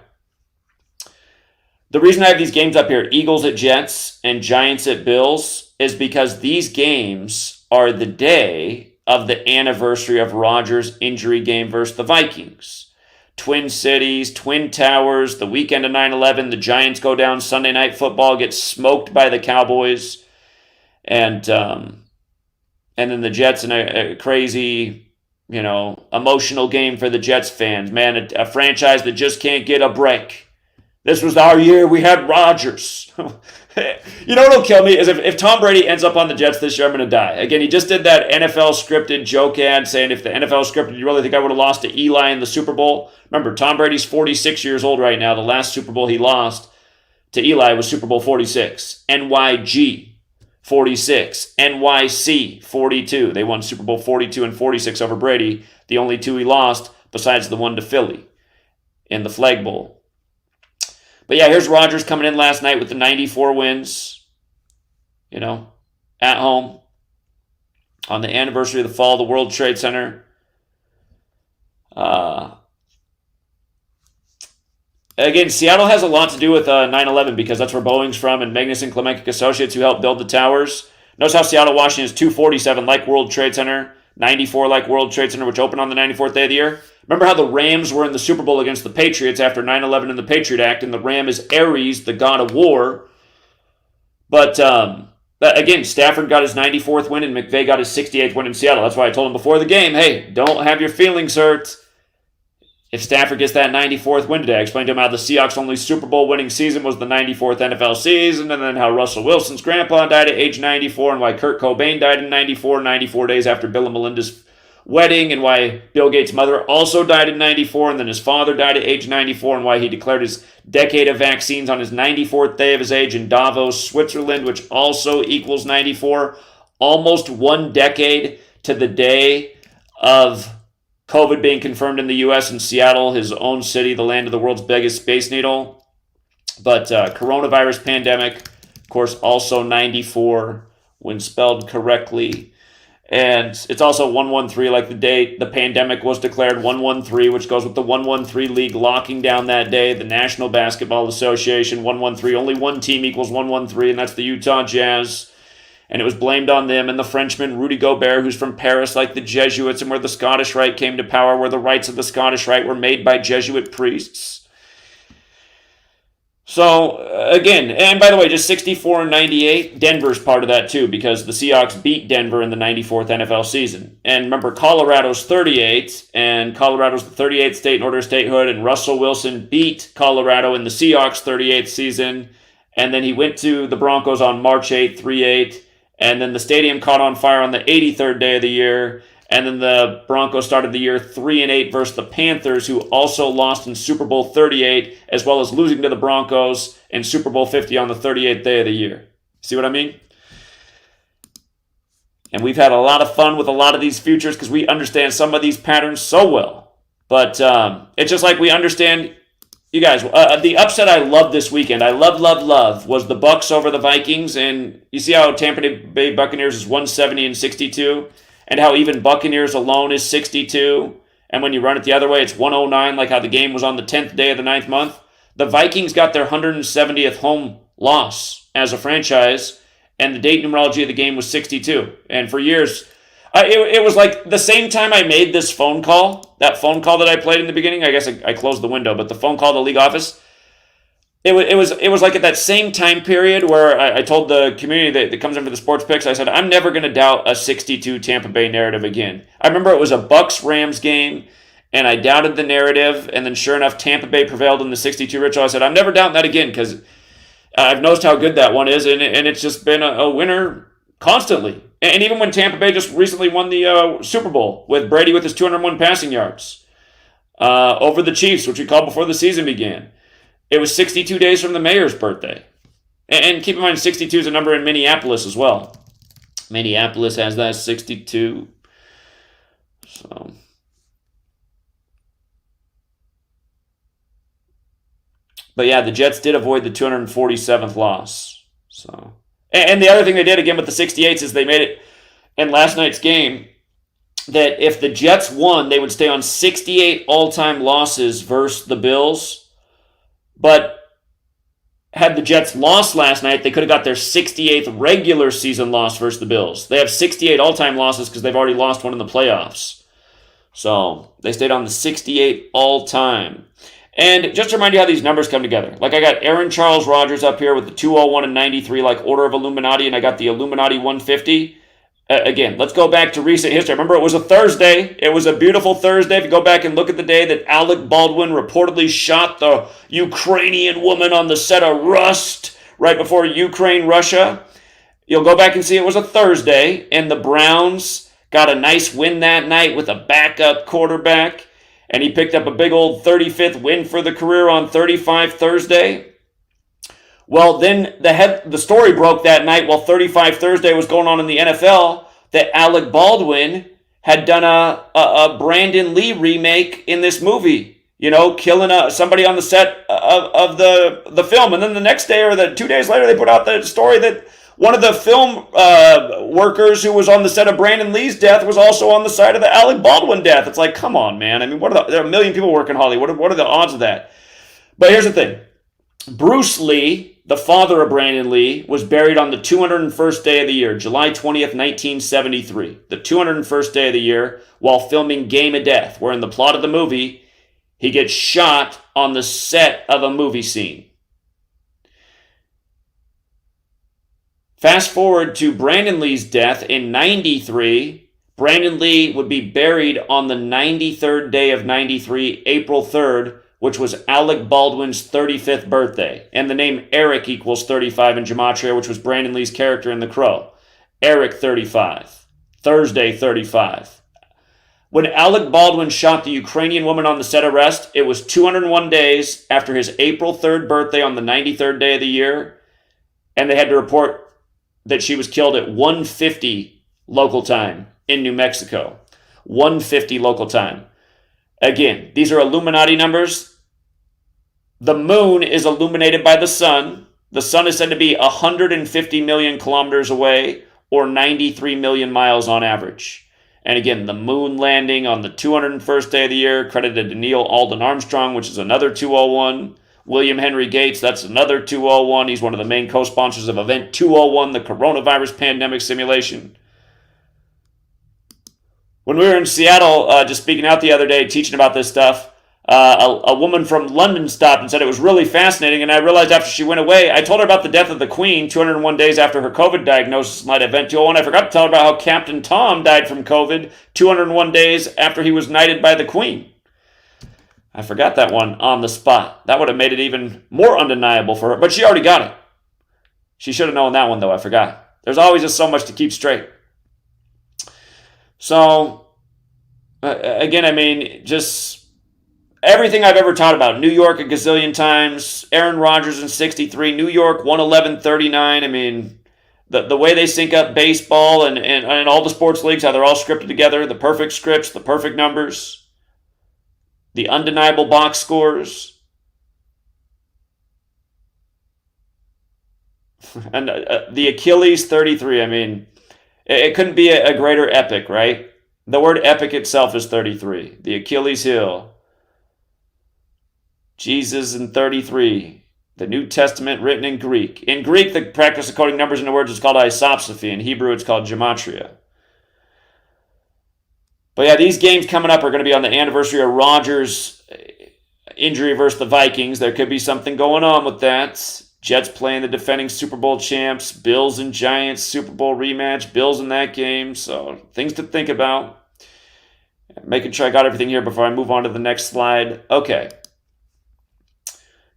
the reason I have these games up here, Eagles at Jets and Giants at Bills, is because these games are the day of the anniversary of Rodgers' injury game versus the Vikings. Twin Cities, Twin Towers, the weekend of 9/11, the Giants go down Sunday Night Football, get smoked by the Cowboys, and then the Jets in a crazy, emotional game for the Jets fans. Man, a franchise that just can't get a break. This was our year. We had Rodgers. You know what'll kill me is if Tom Brady ends up on the Jets this year, I'm going to die. Again, he just did that NFL scripted joke ad saying if the NFL scripted, you really think I would have lost to Eli in the Super Bowl? Remember, Tom Brady's 46 years old right now. The last Super Bowl he lost to Eli was Super Bowl 46. NYG 46. NYC 42. They won Super Bowl 42 and 46 over Brady. The only two he lost besides the one to Philly in the Flag Bowl. But yeah, here's Rodgers coming in last night with the 94 wins, at home on the anniversary of the fall of the World Trade Center. Again, Seattle has a lot to do with 9/11 because that's where Boeing's from and Magnus and Klemenkic Associates who helped build the towers. Notice how Seattle, Washington is 247 like World Trade Center, 94 like World Trade Center, which opened on the 94th day of the year. Remember how the Rams were in the Super Bowl against the Patriots after 9/11 and the Patriot Act, and the Ram is Ares, the god of war. But again, Stafford got his 94th win and McVay got his 68th win in Seattle. That's why I told him before the game, hey, don't have your feelings hurt if Stafford gets that 94th win today. I explained to him how the Seahawks' only Super Bowl winning season was the 94th NFL season, and then how Russell Wilson's grandpa died at age 94, and why Kurt Cobain died in 94 days after Bill and Melinda's wedding, and why Bill Gates' mother also died in 94, and then his father died at age 94, and why he declared his decade of vaccines on his 94th day of his age in Davos, Switzerland, which also equals 94. Almost 1 decade to the day of COVID being confirmed in the U.S. in Seattle, his own city, the land of the world's biggest space needle. But coronavirus pandemic, of course, also 94 when spelled correctly. And it's also 113, like the date the pandemic was declared, 113, which goes with the 113 league locking down that day. The National Basketball Association, 113. Only one team equals 113, and that's the Utah Jazz. And it was blamed on them and the Frenchman Rudy Gobert, who's from Paris, like the Jesuits, and where the Scottish Rite came to power, where the rites of the Scottish Rite were made by Jesuit priests. So, again, and by the way, just 64 and 98, Denver's part of that too, because the Seahawks beat Denver in the 94th NFL season. And remember, Colorado's 38, and Colorado's the 38th state in order of statehood, and Russell Wilson beat Colorado in the Seahawks' 38th season, and then he went to the Broncos on March 8th, 3-8, and then the stadium caught on fire on the 83rd day of the year, and then the Broncos started the year 3-8 versus the Panthers, who also lost in Super Bowl 38, as well as losing to the Broncos in Super Bowl 50 on the 38th day of the year. See what I mean? And we've had a lot of fun with a lot of these futures because we understand some of these patterns so well. But it's just like we understand, you guys, the upset I love this weekend, I love, was the Bucks over the Vikings. And you see how Tampa Bay Buccaneers is 170 and 62? And how even Buccaneers alone is 62. And when you run it the other way, it's 109, like how the game was on the 10th day of the 9th month. The Vikings got their 170th home loss as a franchise, and the date numerology of the game was 62. And for years, it was like the same time I made this phone call, that phone call that I played in the beginning. I guess I closed the window, but the phone call to the league office, it was like at that same time period where I told the community that comes in for the sports picks, I said, I'm never going to doubt a 62 Tampa Bay narrative again. I remember it was a Bucks-Rams game, and I doubted the narrative, and then sure enough, Tampa Bay prevailed in the 62 ritual. I said, I'm never doubting that again, because I've noticed how good that one is, and it's just been a winner constantly. And even when Tampa Bay just recently won the Super Bowl with Brady with his 201 passing yards over the Chiefs, which we called before the season began. It was 62 days from the mayor's birthday. And keep in mind, 62 is a number in Minneapolis as well. Minneapolis has that 62. So, but yeah, the Jets did avoid the 247th loss. So, and the other thing they did again with the 68s is they made it in last night's game that if the Jets won, they would stay on 68 all-time losses versus the Bills. But had the Jets lost last night, they could have got their 68th regular season loss versus the Bills. They have 68 all-time losses because they've already lost one in the playoffs. So they stayed on the 68 all-time. And just to remind you how these numbers come together. Like I got Aaron Charles Rodgers up here with the 201 and 93, like order of Illuminati, and I got the Illuminati 150. Again, let's go back to recent history. Remember, it was a Thursday. It was a beautiful Thursday. If you go back and look at the day that Alec Baldwin reportedly shot the Ukrainian woman on the set of Rust right before Ukraine-Russia, you'll go back and see it was a Thursday, and the Browns got a nice win that night with a backup quarterback, and he picked up a big old 35th win for the career on 35 Thursday. Well, then the story broke that night while 35 Thursday was going on in the NFL that Alec Baldwin had done a Brandon Lee remake in this movie, you know, killing somebody on the set of the film. And then the next day or 2 days later, they put out the story that one of the film workers who was on the set of Brandon Lee's death was also on the side of the Alec Baldwin death. It's like, come on, man. I mean, there are a million people working in Hollywood. What are the odds of that? But here's the thing. Bruce Lee, the father of Brandon Lee, was buried on the 201st day of the year, July 20th, 1973. The 201st day of the year, while filming Game of Death, where in the plot of the movie, he gets shot on the set of a movie scene. Fast forward to Brandon Lee's death in 93. Brandon Lee would be buried on the 93rd day of 93, April 3rd, which was Alec Baldwin's 35th birthday. And the name Eric equals 35 in Gematria, which was Brandon Lee's character in The Crow. Eric 35. Thursday 35. When Alec Baldwin shot the Ukrainian woman on the set arrest, it was 201 days after his April 3rd birthday on the 93rd day of the year, and they had to report that she was killed at 1:50 local time in New Mexico. 1:50 local time. Again, these are Illuminati numbers. The moon is illuminated by the sun. The sun is said to be 150 million kilometers away, or 93 million miles on average. And again, the moon landing on the 201st day of the year, credited to Neil Alden Armstrong, which is another 201. William Henry Gates, that's another 201. He's one of the main co-sponsors of Event 201, the coronavirus pandemic simulation. When we were in Seattle, just speaking out the other day, teaching about this stuff, a woman from London stopped and said it was really fascinating, and I realized after she went away, I told her about the death of the Queen 201 days after her COVID diagnosis at Event 201. I forgot to tell her about how Captain Tom died from COVID 201 days after he was knighted by the Queen. I forgot that one on the spot. That would have made it even more undeniable for her, but she already got it. She should have known that one, though. I forgot. There's always just so much to keep straight. So, again, I mean, just everything I've ever taught about. New York a gazillion times. Aaron Rodgers in 63. New York 111-39. I mean, the way they sync up baseball and all the sports leagues, how they're all scripted together. The perfect scripts, the perfect numbers. The undeniable box scores. And the Achilles 33. I mean, it couldn't be a greater epic, right? The word epic itself is 33. The Achilles Hill. Jesus in 33. The New Testament written in Greek. In Greek, the practice of coding numbers into words is called isopsophy. In Hebrew, it's called Gematria. But yeah, these games coming up are going to be on the anniversary of Rodgers' injury versus the Vikings. There could be something going on with that. Jets playing the defending Super Bowl champs. Bills and Giants Super Bowl rematch. Bills in that game. So things to think about. Making sure I got everything here before I move on to the next slide. Okay.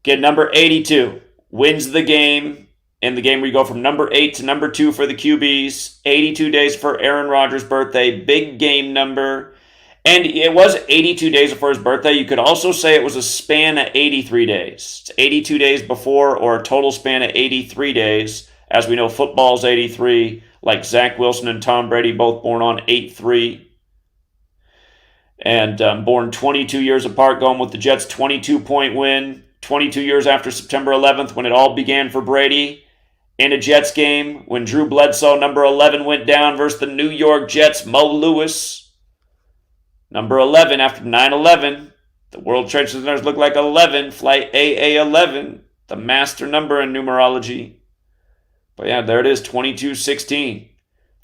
Get number 82. Wins the game. In the game we go from number 8 to number 2 for the QBs. 82 days for Aaron Rodgers' birthday. Big game number. And it was 82 days before his birthday. You could also say it was a span of 83 days. It's 82 days before, or a total span of 83 days. As we know, football's 83, like Zach Wilson and Tom Brady, both born on 8-3. And born 22 years apart, going with the Jets' 22-point win. 22 years after September 11th, when it all began for Brady. In a Jets game, when Drew Bledsoe, number 11, went down versus the New York Jets' Mo Lewis. Number 11, after 9/11, the World Trade Centers look like 11, flight AA11, the master number in numerology. But yeah, there it is, 22-16,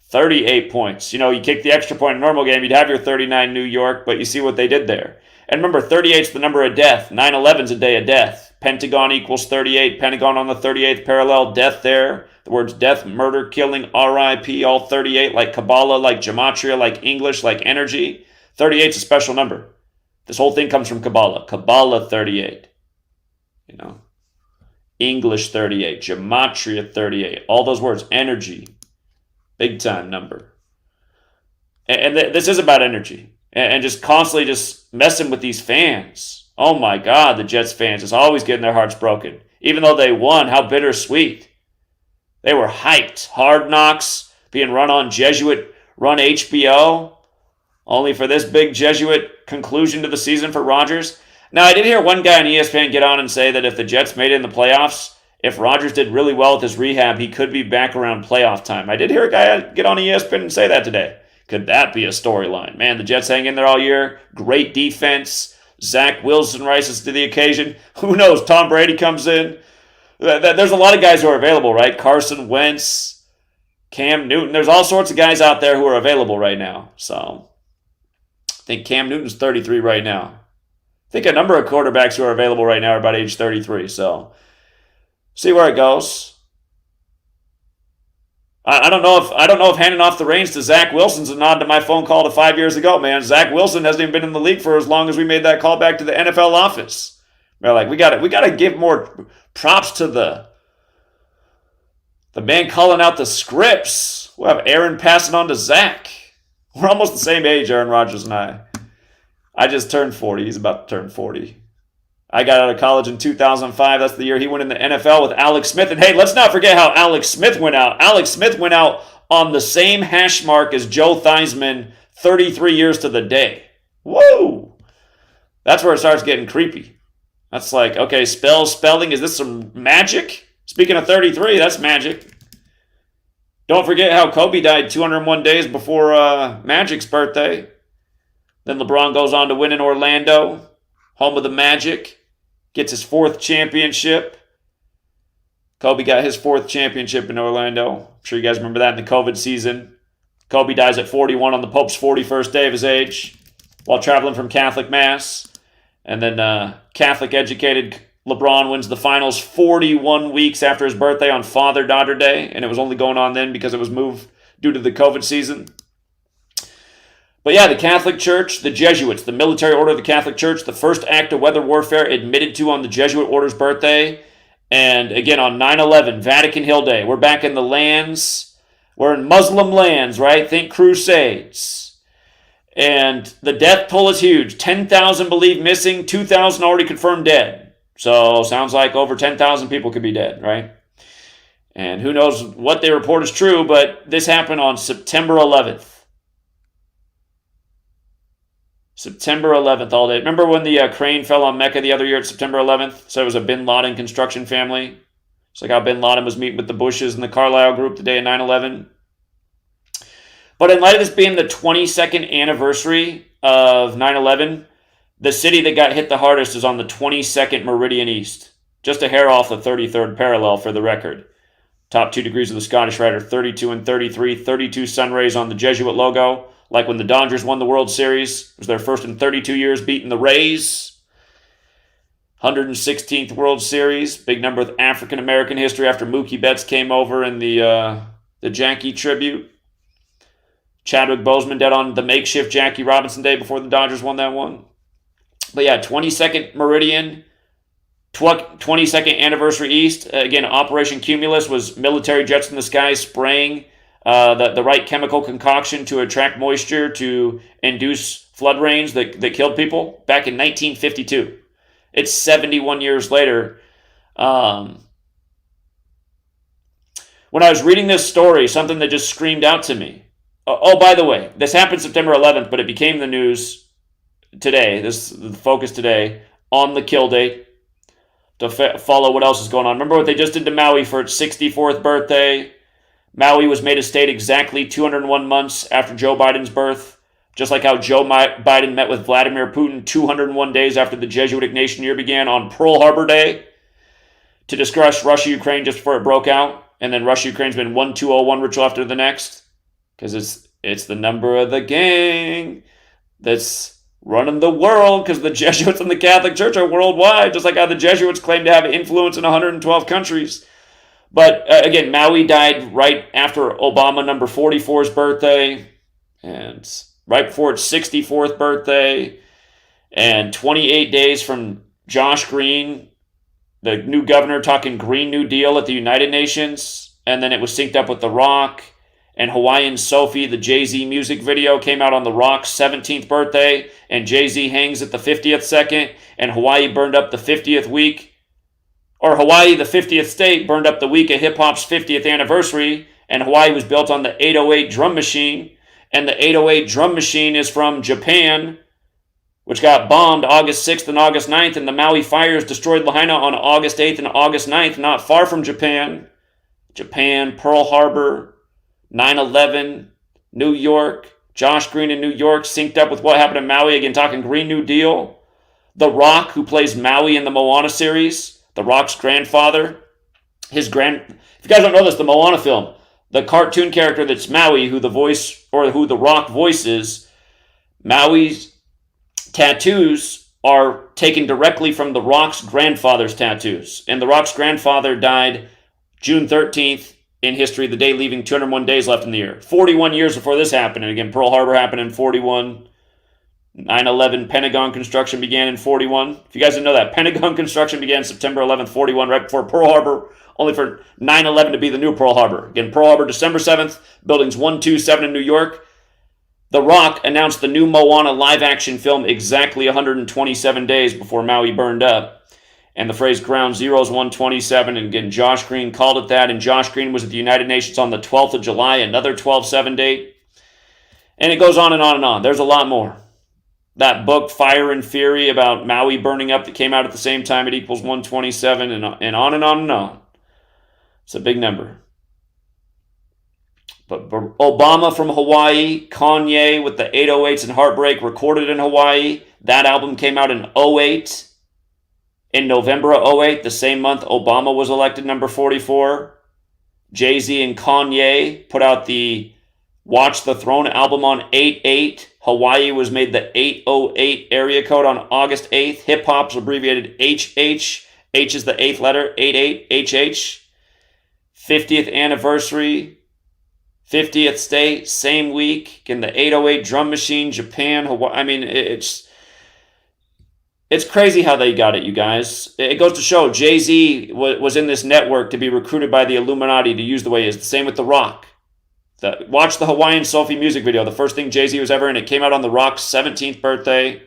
38 points. You know, you kick the extra point in a normal game, you'd have your 39 New York, but you see what they did there. And remember, 38 is the number of death. 9/11's a day of death. Pentagon equals 38. Pentagon on the 38th parallel. Death there. The words death, murder, killing, RIP, all 38, like Kabbalah, like Gematria, like English, like energy. 38 is a special number. This whole thing comes from Kabbalah. Kabbalah 38. You know. English 38. Gematria 38. All those words. Energy. Big time number. And this is about energy. And just constantly just messing with these fans. Oh my God, the Jets fans is always getting their hearts broken. Even though they won, how bittersweet. They were hyped. Hard Knocks being run on Jesuit, run HBO. Only for this big Jesuit conclusion to the season for Rodgers. Now, I did hear one guy on ESPN get on and say that if the Jets made it in the playoffs, if Rodgers did really well with his rehab, he could be back around playoff time. I did hear a guy get on ESPN and say that today. Could that be a storyline? Man, the Jets hang in there all year. Great defense. Zach Wilson rises to the occasion. Who knows? Tom Brady comes in. There's a lot of guys who are available, right? Carson Wentz, Cam Newton. There's all sorts of guys out there who are available right now. So I think Cam Newton's 33 right now. I think a number of quarterbacks who are available right now are about age 33. So see where it goes. I don't know if handing off the reins to Zach Wilson's a nod to my phone call to 5 years ago, man. Zach Wilson hasn't even been in the league for as long as we made that call back to the NFL office. We're like, we gotta give more props to the man calling out the scripts. We'll have Aaron passing on to Zach. We're almost the same age, Aaron Rodgers and I. I just turned 40. He's about to turn 40. I got out of college in 2005. That's the year he went in the NFL with Alex Smith. And hey, let's not forget how Alex Smith went out. Alex Smith went out on the same hash mark as Joe Theismann, 33 years to the day. Whoa! That's where it starts getting creepy. That's like, okay, spelling, is this some magic? Speaking of 33, that's magic. Don't forget how Kobe died 201 days before Magic's birthday. Then LeBron goes on to win in Orlando, home of the Magic, gets his 4th championship. Kobe got his 4th championship in Orlando. I'm sure you guys remember that in the COVID season. Kobe dies at 41 on the Pope's 41st day of his age while traveling from Catholic Mass. And then Catholic-educated LeBron wins the finals 41 weeks after his birthday on Father-Daughter Day. And it was only going on then because it was moved due to the COVID season. But yeah, the Catholic Church, the Jesuits, the military order of the Catholic Church, the first act of weather warfare admitted to on the Jesuit order's birthday. And again, on 9/11, Vatican Hill Day, we're back in the lands. We're in Muslim lands, right? Think Crusades. And the death toll is huge. 10,000 believed missing, 2,000 already confirmed dead. So sounds like over 10,000 people could be dead, right? And who knows what they report is true, but this happened on September 11th. September 11th all day. Remember when the crane fell on Mecca the other year at September 11th? So it was a Bin Laden construction family. It's like how Bin Laden was meeting with the Bushes and the Carlyle group the day of 9/11. But in light of this being the 22nd anniversary of 9/11, the city that got hit the hardest is on the 22nd meridian east. Just a hair off the 33rd parallel for the record. Top 2 degrees of the Scottish Rite are 32 and 33. 32 sun rays on the Jesuit logo. Like when the Dodgers won the World Series. It was their first in 32 years beating the Rays. 116th World Series. Big number with African-American history after Mookie Betts came over in the Yankee tribute. Chadwick Boseman dead on the makeshift Jackie Robinson Day before the Dodgers won that one. But yeah, 22nd Meridian, 22nd Anniversary East. Again, Operation Cumulus was military jets in the sky spraying the right chemical concoction to attract moisture to induce flood rains that killed people back in 1952. It's 71 years later. When I was reading this story, something that just screamed out to me. Oh, by the way, this happened September 11th, but it became the news today. This is the focus today on the kill date to follow what else is going on. Remember what they just did to Maui for its 64th birthday? Maui was made a state exactly 201 months after Joe Biden's birth, just like how Joe Biden met with Vladimir Putin 201 days after the Jesuitic nation year began on Pearl Harbor Day to discuss Russia-Ukraine just before it broke out. And then Russia-Ukraine's been 1-2-0-1 ritual after the next because it's the number of the gang that's running the world because the Jesuits and the Catholic Church are worldwide, just like how the Jesuits claim to have influence in 112 countries. But again, Maui died right after Obama number 44's birthday, and right before its 64th birthday, and 28 days from Josh Green, the new governor, talking Green New Deal at the United Nations, and then it was synced up with The Rock, and Hawaiian Sophie, the Jay-Z music video, came out on The Rock's 17th birthday, and Jay-Z hangs at the 50th second, and Hawaii burned up the 50th week. Or Hawaii, the 50th state, burned up the week of hip-hop's 50th anniversary, and Hawaii was built on the 808 drum machine, and the 808 drum machine is from Japan, which got bombed August 6th and August 9th, and the Maui fires destroyed Lahaina on August 8th and August 9th, not far from Japan. Japan, Pearl Harbor, 9/11, New York, Josh Green in New York, synced up with what happened in Maui, again talking Green New Deal. The Rock, who plays Maui in the Moana series, The Rock's grandfather, if you guys don't know this, the Moana film, the cartoon character that's Maui, who The Rock voices, Maui's tattoos are taken directly from The Rock's grandfather's tattoos. And The Rock's grandfather died June 13th in history, the day leaving 201 days left in the year. 41 years before this happened. And again, Pearl Harbor happened in 41. 9/11 Pentagon construction began in 41. If you guys didn't know that, Pentagon construction began September 11th, 41, right before Pearl Harbor, only for 9/11 to be the new Pearl Harbor. Again, Pearl Harbor, December 7th, buildings 1, 2, 7 in New York. The Rock announced the new Moana live-action film exactly 127 days before Maui burned up. And the phrase ground zero is 127. And again, Josh Green called it that. And Josh Green was at the United Nations on the 12th of July, another 12/7 date. And it goes on and on and on. There's a lot more. That book, Fire and Fury, about Maui burning up that came out at the same time, it equals 127, and on and on and on. It's a big number. But Obama from Hawaii, Kanye with the 808s and Heartbreak recorded in Hawaii. That album came out in 08. In November of 08, the same month Obama was elected number 44. Jay-Z and Kanye put out the Watch the Throne album on 8/8. Hawaii was made the 808 area code on August 8th. Hip-hop's abbreviated HH. H is the 8th letter, 88, HH. 50th anniversary, 50th state, same week. Again, the 808 drum machine, Japan, Hawaii. I mean, it's crazy how they got it, you guys. It goes to show Jay-Z was in this network to be recruited by the Illuminati to use the way it is. The same with The Rock. Watch the Hawaiian Sophie music video. The first thing Jay-Z was ever in. It came out on The Rock's 17th birthday.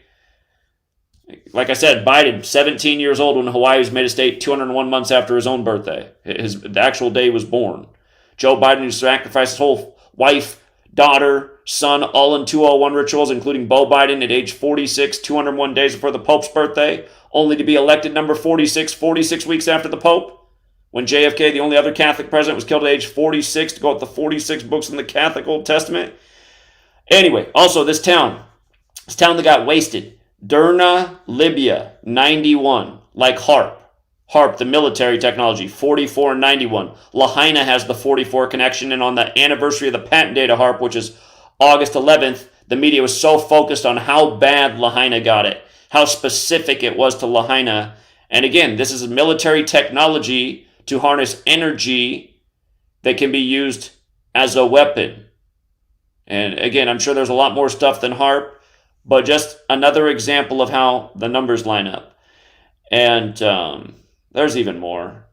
Like I said, Biden, 17 years old when Hawaii was made a state 201 months after his own birthday. The actual day he was born. Joe Biden, who sacrificed his whole wife, daughter, son, all in 201 rituals, including Beau Biden at age 46, 201 days before the Pope's birthday, only to be elected number 46 weeks after the Pope. When JFK, the only other Catholic president, was killed at age 46 to go with the 46 books in the Catholic Old Testament. Anyway, also this town that got wasted, Derna, Libya, 91, like HARP. HARP, the military technology, 44 and 91. Lahaina has the 44 connection, and on the anniversary of the patent date of HARP, which is August 11th, the media was so focused on how bad Lahaina got it, how specific it was to Lahaina. And again, this is military technology to harness energy that can be used as a weapon. And again, I'm sure there's a lot more stuff than HARP, but just another example of how the numbers line up. And there's even more.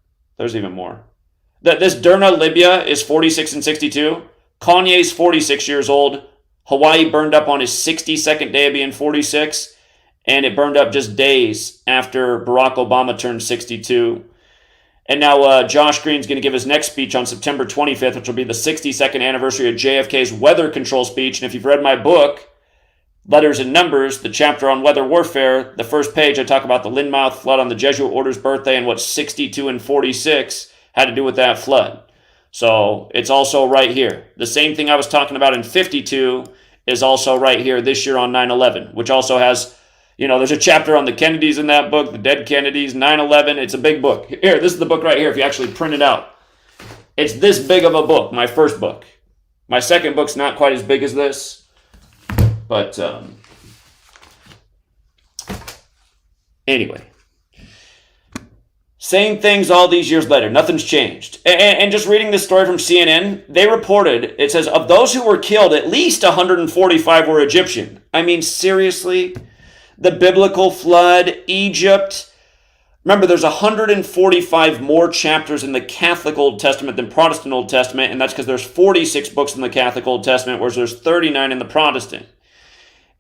This Derna, Libya is 46 and 62. Kanye's 46 years old. Hawaii burned up on his 62nd day of being 46, and it burned up just days after Barack Obama turned 62. And now Josh Green's going to give his next speech on September 25th, which will be the 62nd anniversary of JFK's weather control speech. And if you've read my book, Letters and Numbers, the chapter on weather warfare, the first page I talk about the Lynmouth flood on the Jesuit order's birthday and what 62 and 46 had to do with that flood. So it's also right here. The same thing I was talking about in 52 is also right here this year on 9/11, which also has, there's a chapter on the Kennedys in that book, the dead Kennedys, 9/11. It's a big book. Here, this is the book right here if you actually print it out. It's this big of a book, my first book. My second book's not quite as big as this, but anyway. Same things all these years later. Nothing's changed. And just reading this story from CNN, they reported, it says, of those who were killed, at least 145 were Egyptian. I mean, seriously? The biblical flood, Egypt. Remember, there's 145 more chapters in the Catholic Old Testament than Protestant Old Testament, and that's because there's 46 books in the Catholic Old Testament, whereas there's 39 in the Protestant.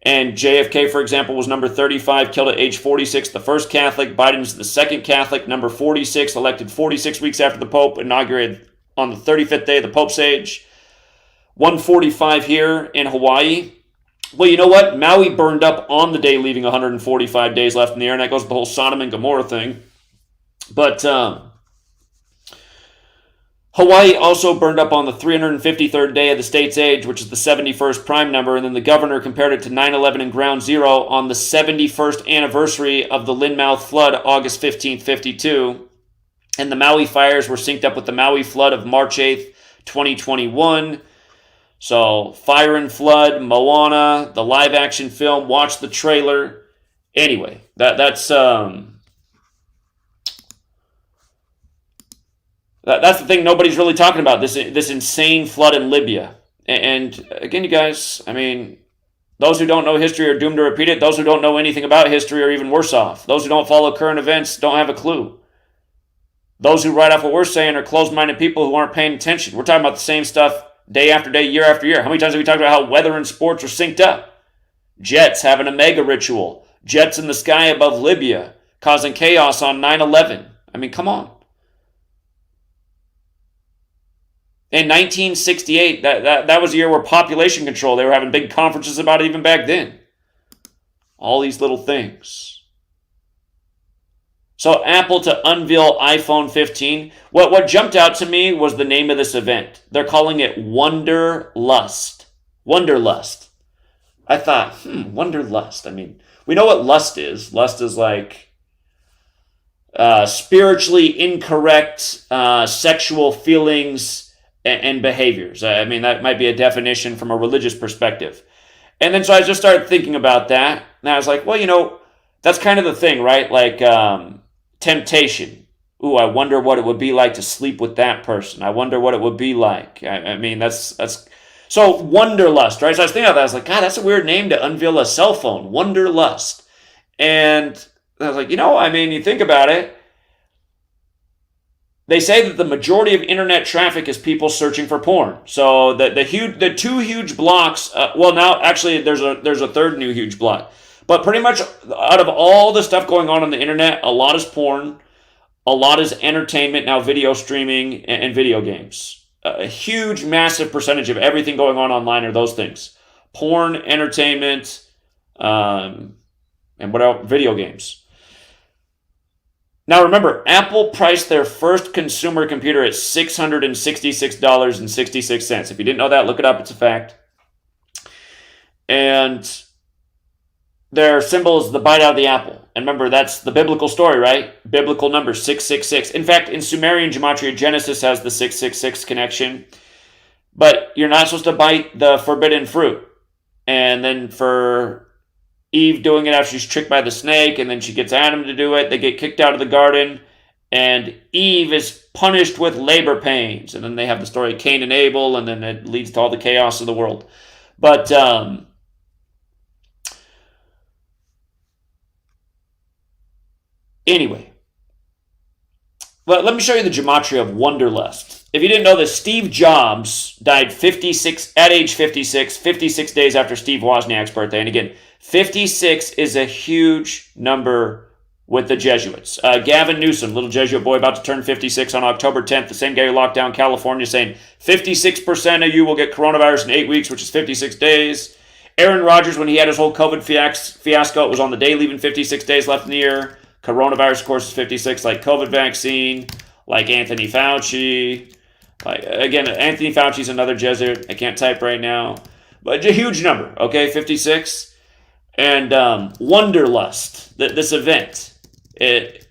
And JFK, for example, was number 35, killed at age 46, the first Catholic. Biden's the second Catholic, number 46, elected 46 weeks after the Pope, inaugurated on the 35th day of the Pope's age. 145 here in Hawaii. Well, you know what? Maui burned up on the day, leaving 145 days left in the air, and that goes with the whole Sodom and Gomorrah thing. But Hawaii also burned up on the 353rd day of the state's age, which is the 71st prime number, and then the governor compared it to 9/11 and Ground Zero on the 71st anniversary of the Lynmouth flood, August 15th, 52. And the Maui fires were synced up with the Maui flood of March 8th, 2021. So, Fire and Flood, Moana, the live-action film, watch the trailer. Anyway, that's the thing nobody's really talking about, this insane flood in Libya. And again, you guys, I mean, those who don't know history are doomed to repeat it. Those who don't know anything about history are even worse off. Those who don't follow current events don't have a clue. Those who write off what we're saying are closed-minded people who aren't paying attention. We're talking about the same stuff day after day, year after year. How many times have we talked about how weather and sports are synced up? Jets having a mega ritual. Jets in the sky above Libya, causing chaos on 9/11. I mean, come on. In 1968, that was a year where population control, they were having big conferences about it even back then. All these little things. So Apple to unveil iPhone 15. What jumped out to me was the name of this event. They're calling it Wunderlust. Wunderlust. I thought, Wunderlust. I mean, we know what lust is. Lust is like spiritually incorrect sexual feelings and behaviors. I mean, that might be a definition from a religious perspective. And then so I just started thinking about that. And I was like, well, that's kind of the thing, right? Like temptation. Ooh, I wonder what it would be like to sleep with that person. I wonder what it would be like. I mean, that's so Wunderlust, right? So I was thinking about that. I was like, God, that's a weird name to unveil a cell phone. Wunderlust. And I was like, you think about it. They say that the majority of internet traffic is people searching for porn. So the two huge blocks. Now actually there's a third new huge block. But pretty much out of all the stuff going on the internet, a lot is porn, a lot is entertainment, now video streaming and video games. A huge, massive percentage of everything going on online are those things: porn, entertainment, and what else? Video games. Now remember, Apple priced their first consumer computer at $666.66. If you didn't know that, look it up. It's a fact. And their symbol is the bite out of the apple. And remember, that's the biblical story, right? Biblical number 666. In fact, in Sumerian Gematria, Genesis has the 666 connection. But you're not supposed to bite the forbidden fruit. And then for Eve doing it after she's tricked by the snake, and then she gets Adam to do it. They get kicked out of the garden, and Eve is punished with labor pains. And then they have the story of Cain and Abel, and then it leads to all the chaos of the world. But anyway, let me show you the gematria of Wunderlust. If you didn't know this, Steve Jobs died at age 56 days after Steve Wozniak's birthday. And again, 56 is a huge number with the Jesuits. Gavin Newsom, little Jesuit boy about to turn 56 on October 10th, the same guy who locked down California, saying 56% of you will get coronavirus in 8 weeks, which is 56 days. Aaron Rodgers, when he had his whole COVID fiasco, it was on the day leaving 56 days left in the year. Coronavirus, of course, is 56, like COVID vaccine, like Anthony Fauci. Again, Anthony Fauci's another Jesuit. I can't type right now. But a huge number, okay, 56. And Wunderlust, this event, it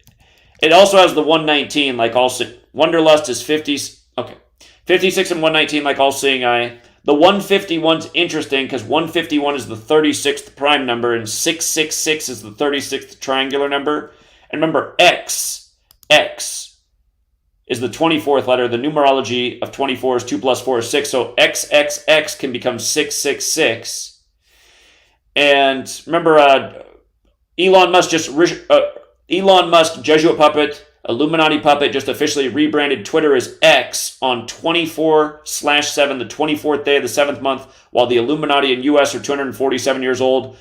also has the 119, like Wunderlust is 56 and 119, like all seeing eye. The 151's interesting because 151 is the 36th prime number and 666 is the 36th triangular number. And remember, X is the 24th letter. The numerology of 24 is 2 plus 4 is 6. So XXX can become 666. And remember, Elon Musk, Jesuit puppet, Illuminati puppet, just officially rebranded Twitter as X on 24/7, the 24th day of the 7th month, while the Illuminati in US are 247 years old.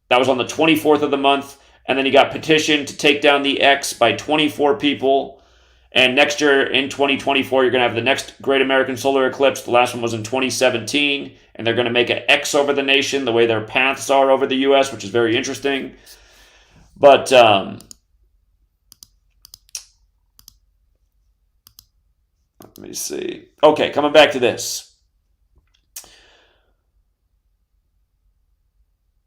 That was on the 24th of the month. And then he got petitioned to take down the X by 24 people. And next year, in 2024, you're going to have the next Great American Solar Eclipse. The last one was in 2017. And they're going to make an X over the nation, the way their paths are over the U.S., which is very interesting. But let me see. Okay, coming back to this.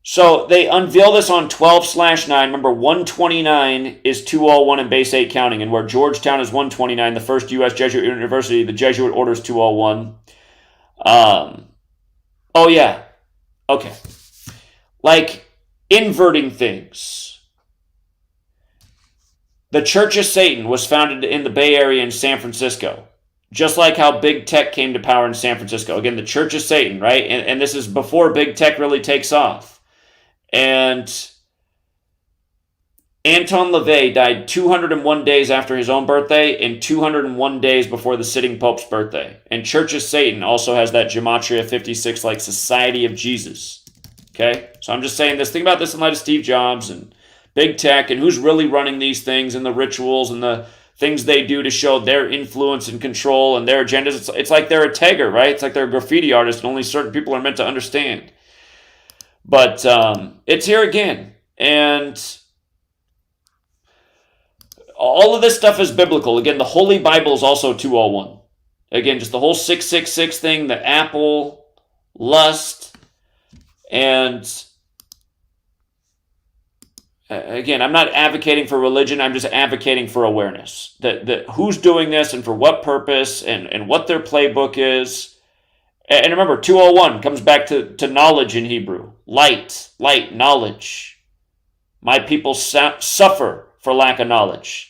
So they unveil this on 12/9. Remember, 129 is 201 in base 8 counting. And where Georgetown is 129, the first U.S. Jesuit university, the Jesuit order is 201. Oh, yeah. Okay. Like inverting things. The Church of Satan was founded in the Bay Area in San Francisco. Just like how big tech came to power in San Francisco. Again, the Church of Satan, right? And this is before big tech really takes off. And Anton LaVey died 201 days after his own birthday and 201 days before the sitting Pope's birthday. And Church of Satan also has that Gematria 56 like Society of Jesus. Okay? So I'm just saying this. Think about this in light of Steve Jobs and big tech and who's really running these things and the rituals and the things they do to show their influence and control and their agendas. It's like they're a tagger, right? It's like they're a graffiti artist and only certain people are meant to understand. But it's here again. And all of this stuff is biblical. Again, the Holy Bible is also 201. Again, just the whole 666 thing, the apple, lust, and again, I'm not advocating for religion. I'm just advocating for awareness. That who's doing this and for what purpose and what their playbook is. And remember, 201 comes back to knowledge in Hebrew. Light, knowledge. My people suffer for lack of knowledge.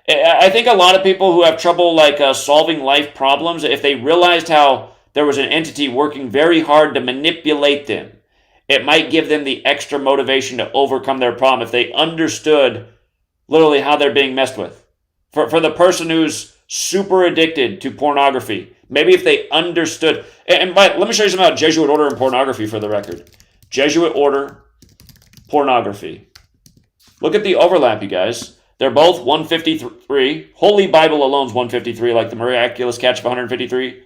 I think a lot of people who have trouble solving life problems, if they realized how there was an entity working very hard to manipulate them, it might give them the extra motivation to overcome their problem if they understood literally how they're being messed with. For the person who's super addicted to pornography, maybe if they understood, let me show you something about Jesuit order and pornography for the record. Jesuit order, pornography. Look at the overlap, you guys. They're both 153. Holy Bible alone's 153, like the miraculous catch of 153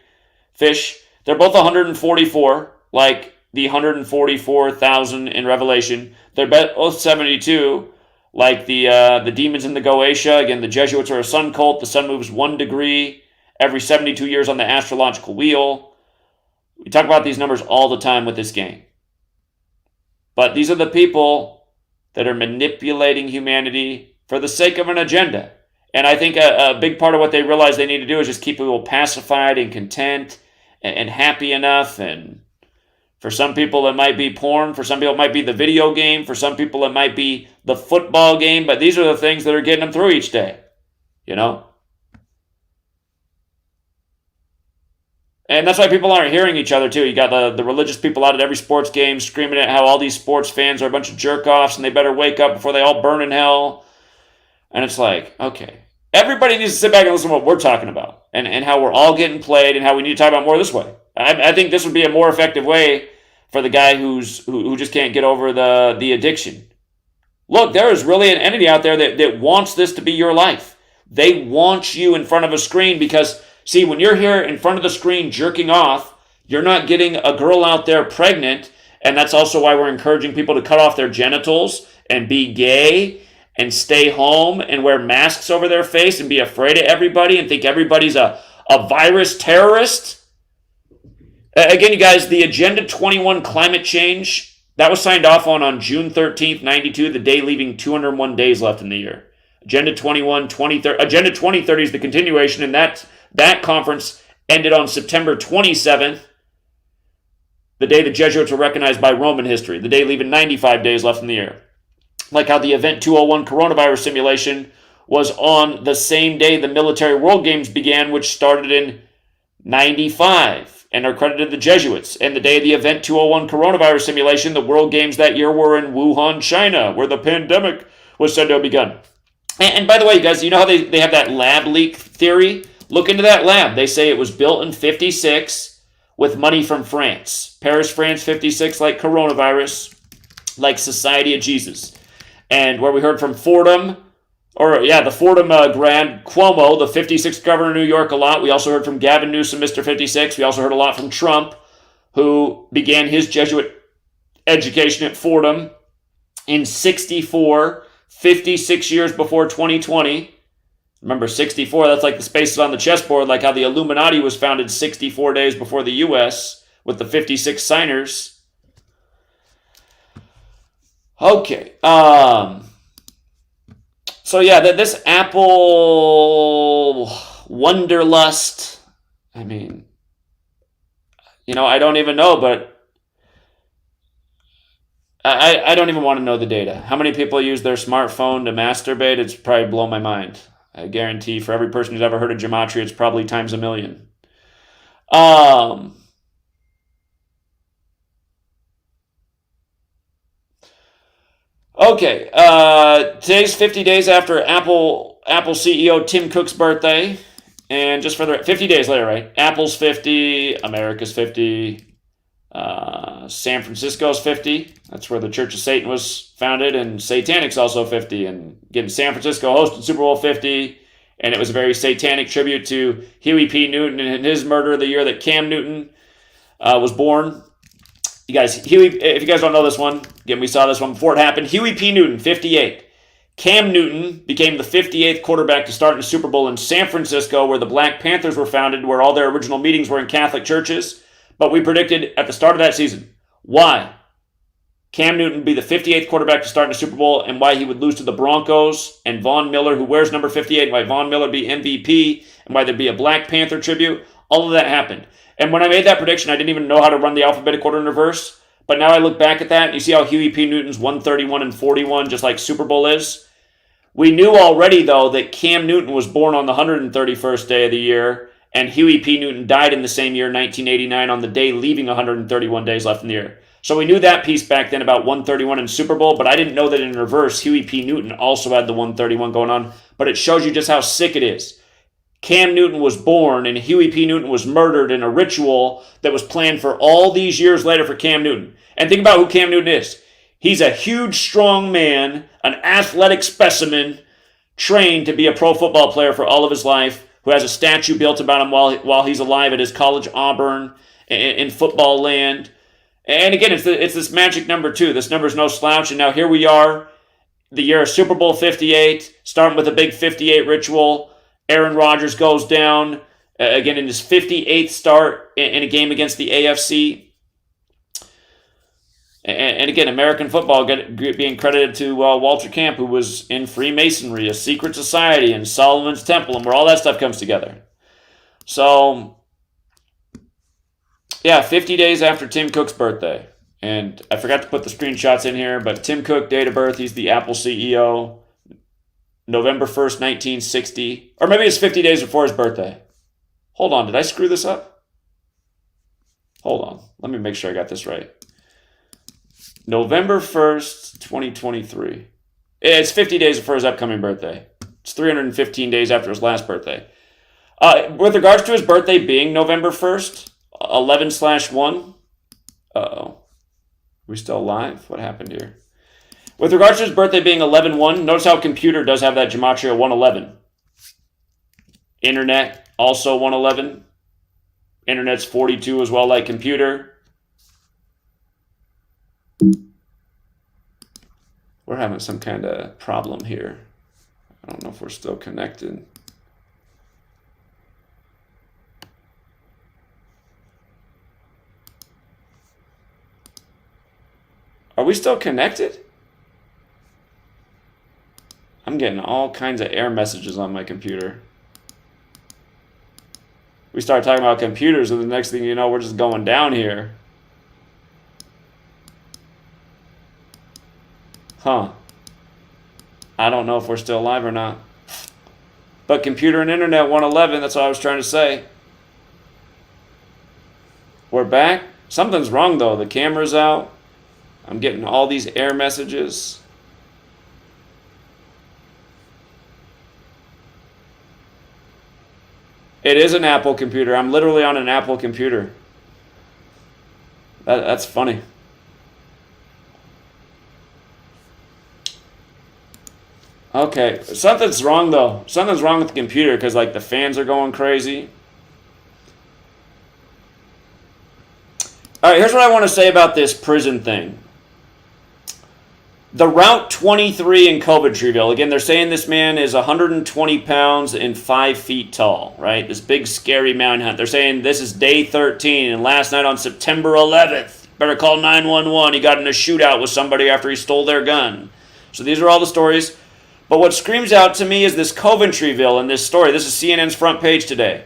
fish. They're both 144, like the 144,000 in Revelation. They're both 72, like the demons in the Goetia. Again, the Jesuits are a sun cult. The sun moves 1 degree every 72 years on the astrological wheel. We talk about these numbers all the time with this game. But these are the people that are manipulating humanity for the sake of an agenda. And I think a big part of what they realize they need to do is just keep people pacified and content and happy enough. And for some people, it might be porn. For some people, it might be the video game. For some people, it might be the football game. But these are the things that are getting them through each day, you know? And that's why people aren't hearing each other, too. You got the religious people out at every sports game screaming at how all these sports fans are a bunch of jerk-offs and they better wake up before they all burn in hell. And it's like, okay, everybody needs to sit back and listen to what we're talking about and how we're all getting played and how we need to talk about more this way. I think this would be a more effective way for the guy who just can't get over the addiction. Look, there is really an entity out there that wants this to be your life. They want you in front of a screen because, see, when you're here in front of the screen jerking off, you're not getting a girl out there pregnant, and that's also why we're encouraging people to cut off their genitals and be gay and stay home and wear masks over their face and be afraid of everybody and think everybody's a virus terrorist. Again, you guys, the Agenda 21 climate change, that was signed off on June 13th, 92, the day leaving 201 days left in the year. Agenda 21, 2030, Agenda 2030 is the continuation, and that conference ended on September 27th, the day the Jesuits were recognized by Roman history, the day leaving 95 days left in the year. Like how the Event 201 coronavirus simulation was on the same day the Military World Games began, which started in 95 and are credited to the Jesuits. And the day of the Event 201 coronavirus simulation, the World Games that year were in Wuhan, China, where the pandemic was said to have begun. And by the way, you guys, you know how they have that lab leak theory? Look into that lab. They say it was built in 56 with money from France. Paris, France, 56, like coronavirus, like Society of Jesus. And where we heard from Fordham, the Fordham grad Cuomo, the 56th governor of New York, a lot. We also heard from Gavin Newsom, Mr. 56. We also heard a lot from Trump, who began his Jesuit education at Fordham in 64, 56 years before 2020. Remember, 64, that's like the spaces on the chessboard, like how the Illuminati was founded 64 days before the U.S. with the 56 signers. Okay. So yeah, this Apple Wunderlust, I mean, I don't even know, but I don't even want to know the data. How many people use their smartphone to masturbate? It's probably blown my mind. I guarantee for every person who's ever heard of Gematria, it's probably times a million. Okay, today's 50 days after Apple CEO Tim Cook's birthday, and just for the 50 days later, right? Apple's 50, America's 50, San Francisco's 50. That's where the Church of Satan was founded, and Satanic's also 50. And again, San Francisco hosted Super Bowl 50, and it was a very satanic tribute to Huey P. Newton and his murder the year that Cam Newton was born. You guys, Huey, if you guys don't know this one, again, we saw this one before it happened. Huey P. Newton, 58. Cam Newton became the 58th quarterback to start in the Super Bowl in San Francisco, where the Black Panthers were founded, where all their original meetings were in Catholic churches. But we predicted at the start of that season why Cam Newton would be the 58th quarterback to start in the Super Bowl and why he would lose to the Broncos and Von Miller, who wears number 58, and why Von Miller would be MVP and why there'd be a Black Panther tribute. All of that happened. And when I made that prediction, I didn't even know how to run the alphabetic order in reverse. But now I look back at that, and you see how Huey P. Newton's 131 and 41, just like Super Bowl is. We knew already, though, that Cam Newton was born on the 131st day of the year, and Huey P. Newton died in the same year, 1989, on the day leaving 131 days left in the year. So we knew that piece back then about 131 and Super Bowl, but I didn't know that in reverse, Huey P. Newton also had the 131 going on. But it shows you just how sick it is. Cam Newton was born and Huey P. Newton was murdered in a ritual that was planned for all these years later for Cam Newton. And think about who Cam Newton is. He's a huge, strong man, an athletic specimen, trained to be a pro football player for all of his life, who has a statue built about him while he's alive at his college Auburn in football land. And again, it's this magic number 2. This number's no slouch. And now here we are, the year of Super Bowl 58, starting with a big 58 ritual. Aaron Rodgers goes down, again, in his 58th start in a game against the AFC. And again, American football being credited to Walter Camp, who was in Freemasonry, a secret society, and Solomon's Temple, and where all that stuff comes together. So, yeah, 50 days after Tim Cook's birthday. And I forgot to put the screenshots in here, but Tim Cook, date of birth, he's the Apple CEO. November 1st, 1960. Or maybe it's 50 days before his birthday. Hold on, did I screw this up? Hold on, let me make sure I got this right. November 1st, 2023. It's 50 days before his upcoming birthday. It's 315 days after his last birthday. With regards to his birthday being November 1st, 11/1. Uh-oh. Are we still alive? What happened here? With regards to his birthday being 11/1, notice how computer does have that Gematria 111. Internet, also 111. Internet's 42 as well, like computer. We're having some kind of problem here. I don't know if we're still connected. Are we still connected? I'm getting all kinds of error messages on my computer. We start talking about computers, and the next thing you know, we're just going down here. Huh. I don't know if we're still live or not. But computer and internet 111, that's what I was trying to say. We're back. Something's wrong, though. The camera's out. I'm getting all these error messages. It is an Apple computer. I'm literally on an Apple computer. That's funny. Okay, something's wrong though. Something's wrong with the computer because like the fans are going crazy. All right, here's what I want to say about this prison thing. The Route 23 in Coventreville, again, they're saying this man is 120 pounds and 5 feet tall, right? This big, scary mountain hunt. They're saying this is day 13, and last night on September 11th, better call 911, he got in a shootout with somebody after he stole their gun. So these are all the stories. But what screams out to me is this Coventreville in this story. This is CNN's front page today.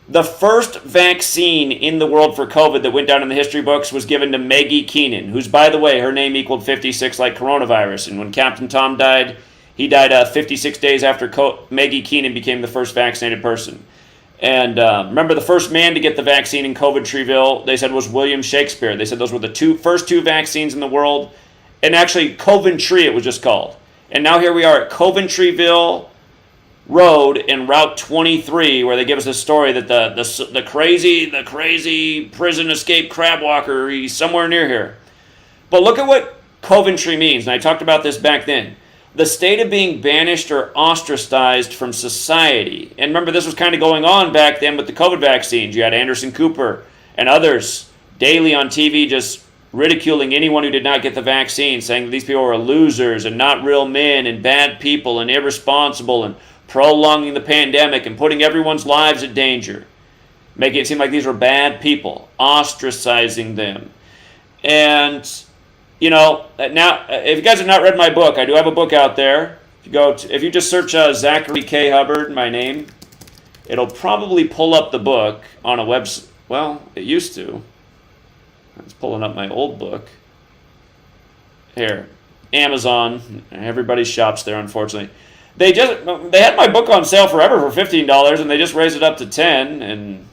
The first vaccine in the world for COVID that went down in the history books was given to Maggie Keenan, who's, by the way, her name equaled 56 like coronavirus. And when Captain Tom died, he died 56 days after Maggie Keenan became the first vaccinated person. And remember, the first man to get the vaccine in Coventreville, they said, was William Shakespeare. They said those were the first two vaccines in the world. and actually Coventry it was just called. And now here we are at Coventryville Road in Route 23, where they give us a story that the crazy prison escape crab walker, he's somewhere near here. But look at what Coventry means, and I talked about this back then. The state of being banished or ostracized from society. And remember, this was kind of going on back then with the COVID vaccines. You had Anderson Cooper and others daily on TV just ridiculing anyone who did not get the vaccine, saying that these people were losers and not real men and bad people and irresponsible and prolonging the pandemic and putting everyone's lives in danger, making it seem like these were bad people, ostracizing them. And, you know, now, if you guys have not read my book, I do have a book out there. If you just search Zachary K. Hubbard, my name, it'll probably pull up the book on a website. Well, it used to. It's pulling up my old book. Here, Amazon. Everybody shops there, unfortunately. They had my book on sale forever for $15, and they just raised it up to $10 and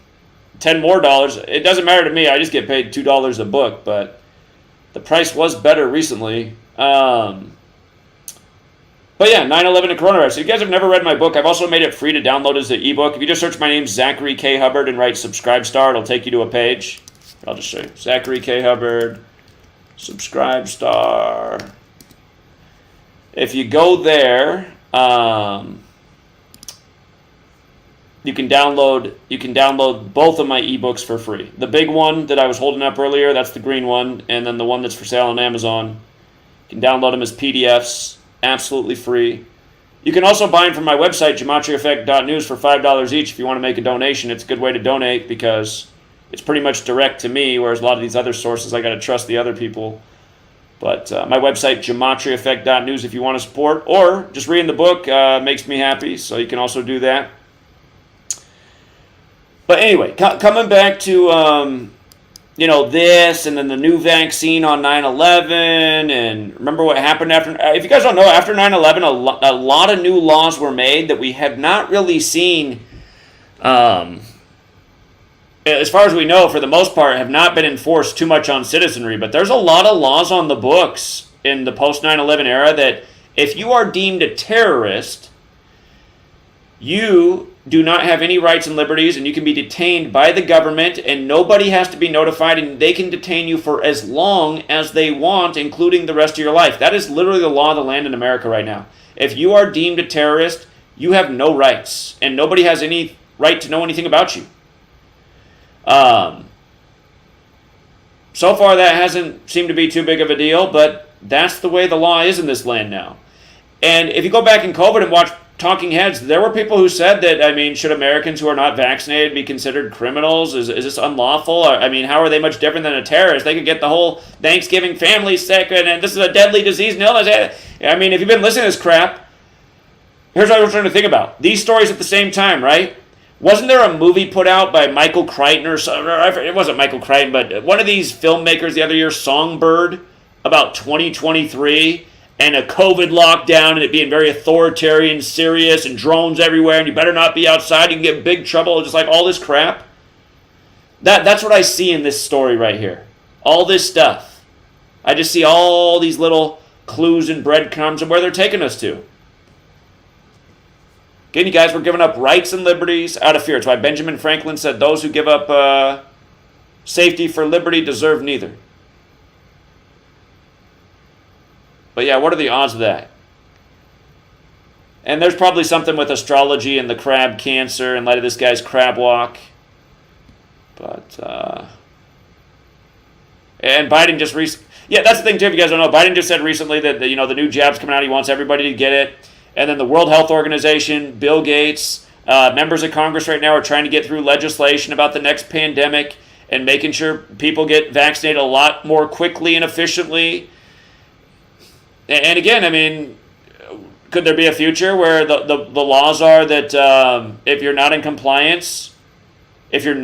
$10 more. It doesn't matter to me. I just get paid $2 a book, but the price was better recently. But yeah, 9/11 and coronavirus. If you guys have never read my book, I've also made it free to download as an ebook. If you just search my name, Zachary K. Hubbard, and write subscribe star, it'll take you to a page. I'll just show you. Zachary K. Hubbard, subscribe star. If you go there, you can download both of my ebooks for free. The big one that I was holding up earlier, that's the green one, and then the one that's for sale on Amazon. You can download them as PDFs, absolutely free. You can also buy them from my website, GematriaEffectNews, for $5 each if you want to make a donation. It's a good way to donate because it's pretty much direct to me, whereas a lot of these other sources, I got to trust the other people. But my website, GematriaEffectNews, if you want to support, or just reading the book makes me happy, so you can also do that. But anyway, coming back to, this, and then the new vaccine on 9/11, and remember what happened after, if you guys don't know, after 9/11, a lot of new laws were made that we have not really seen, as far as we know, for the most part, have not been enforced too much on citizenry. But there's a lot of laws on the books in the post 9/11 era that if you are deemed a terrorist, you do not have any rights and liberties, and you can be detained by the government, and nobody has to be notified, and they can detain you for as long as they want, including the rest of your life. That is literally the law of the land in America right now. If you are deemed a terrorist, you have no rights, and nobody has any right to know anything about you. So far, that hasn't seemed to be too big of a deal, but that's the way the law is in this land now. And if you go back in COVID and watch Talking Heads, there were people who said that, should Americans who are not vaccinated be considered criminals? Is this unlawful? How are they much different than a terrorist? They could get the whole Thanksgiving family sick, and this is a deadly disease and illness. If you've been listening to this crap, here's what I was trying to think about. These stories at the same time, right? Wasn't there a movie put out by Michael Crichton or something? It wasn't Michael Crichton, but one of these filmmakers the other year, Songbird, about 2023, and a COVID lockdown, and it being very authoritarian, serious, and drones everywhere, and you better not be outside, you can get in big trouble, just like all this crap. That's what I see in this story right here. All this stuff. I just see all these little clues and breadcrumbs and where they're taking us to. Again, you guys, we're giving up rights and liberties out of fear. It's why Benjamin Franklin said those who give up safety for liberty deserve neither. But yeah, what are the odds of that? And there's probably something with astrology and the crab cancer in light of this guy's crab walk. But, and Biden just yeah, that's the thing too, if you guys don't know. Biden just said recently that, the new jab's coming out. He wants everybody to get it. And then the World Health Organization, Bill Gates, members of Congress right now are trying to get through legislation about the next pandemic and making sure people get vaccinated a lot more quickly and efficiently. And again, could there be a future where the laws are that if you're not in compliance, don't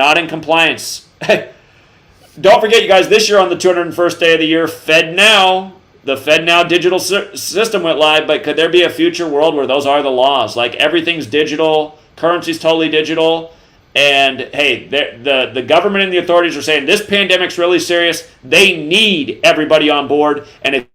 forget, you guys, this year on the 201st day of the year, the FedNow digital system went live, but could there be a future world where those are the laws? Like everything's digital, currency's totally digital, and hey, the government and the authorities are saying this pandemic's really serious. They need everybody on board, and if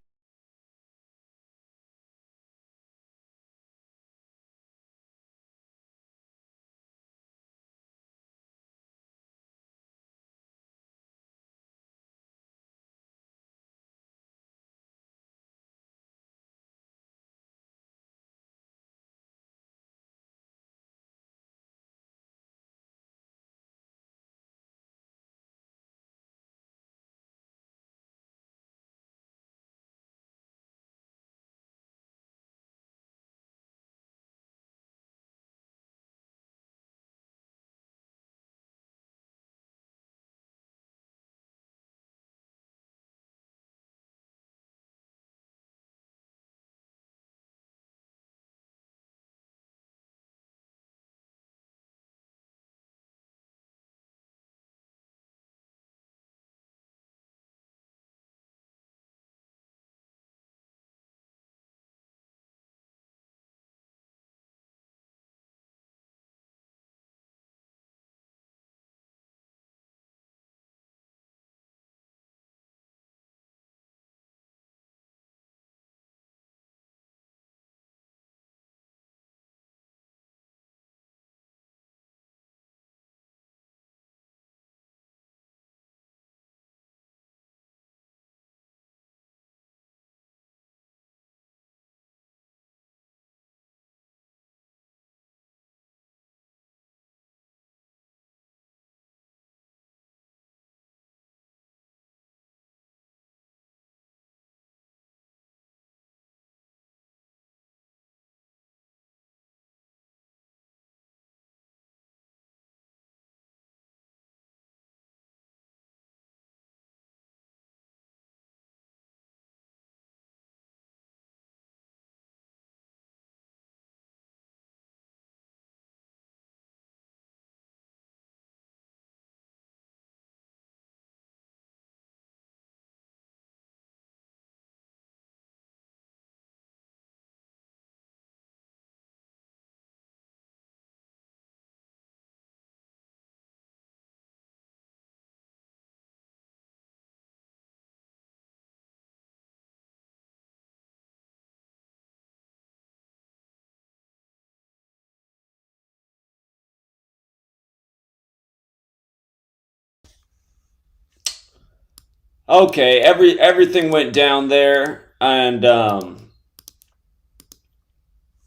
Okay, everything went down there, and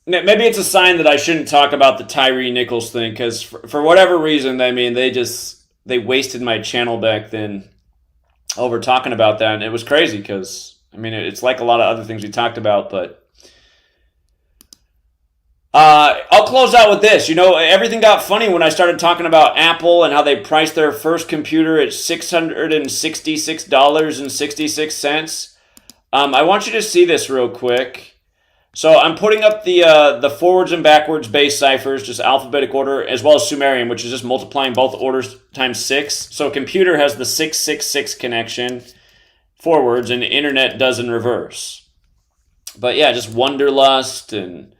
maybe it's a sign that I shouldn't talk about the Tyree Nichols thing, because for whatever reason, I mean, they wasted my channel back then over talking about that, and it was crazy because, I mean, it's like a lot of other things we talked about, but I'll close out with this. You know, everything got funny when I started talking about Apple and how they priced their first computer at $666.66. I want you to see this real quick. So I'm putting up the forwards and backwards base ciphers, just alphabetic order, as well as Sumerian, which is just multiplying both orders times 6. So a computer has the 666 connection forwards, and the internet does in reverse. But yeah, just Wunderlust and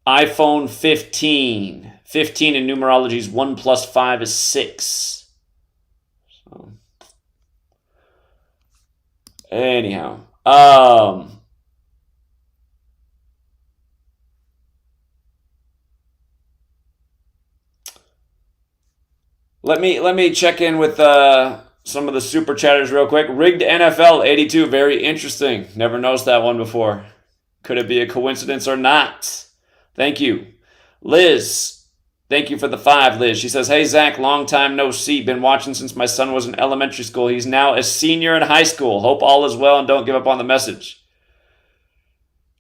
iPhone 15. 15 in numerology is 1 plus 5 is 6. So, anyhow, let me check in with some of the super chatters real quick. Rigged NFL 82, very interesting. Never noticed that one before. Could it be a coincidence or not? Thank you. Liz, thank you for the 5, Liz. She says, hey, Zach, long time no see. Been watching since my son was in elementary school. He's now a senior in high school. Hope all is well and don't give up on the message.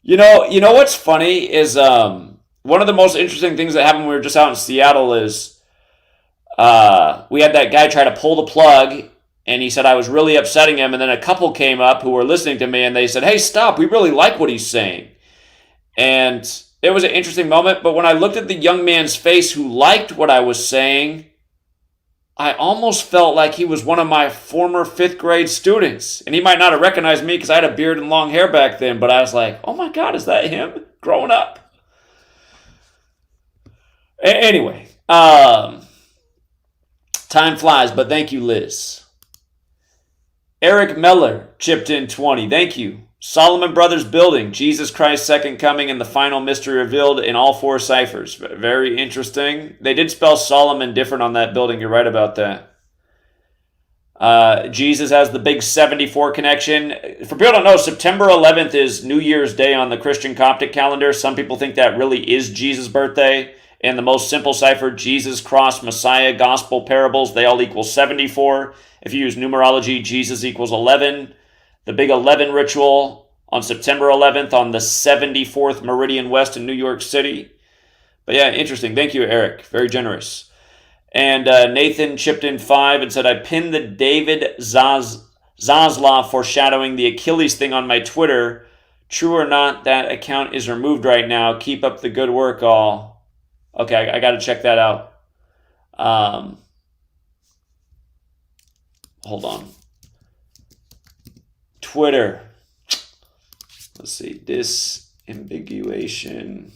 You know what's funny is one of the most interesting things that happened when we were just out in Seattle is we had that guy try to pull the plug, and he said I was really upsetting him, and then a couple came up who were listening to me, and they said, hey, stop, we really like what he's saying. And it was an interesting moment, but when I looked at the young man's face who liked what I was saying, I almost felt like he was one of my former 5th grade students. And he might not have recognized me because I had a beard and long hair back then, but I was like, oh my God, is that him growing up? Anyway, time flies, but thank you, Liz. Eric Meller chipped in 20. Thank you. Solomon Brothers Building, Jesus Christ's Second Coming and the Final Mystery Revealed in all 4 ciphers. Very interesting. They did spell Solomon different on that building. You're right about that. Jesus has the big 74 connection. For people who don't know, September 11th is New Year's Day on the Christian Coptic calendar. Some people think that really is Jesus' birthday. And the most simple cipher, Jesus, Cross, Messiah, Gospel, Parables, they all equal 74. If you use numerology, Jesus equals 11. The big 11 ritual on September 11th on the 74th Meridian West in New York City. But yeah, interesting. Thank you, Eric. Very generous. And Nathan chipped in 5 and said, I pinned the David Zaslav foreshadowing the Achilles thing on my Twitter. True or not, that account is removed right now. Keep up the good work, all. Okay, I got to check that out. Hold on. Twitter. Let's see. Disambiguation.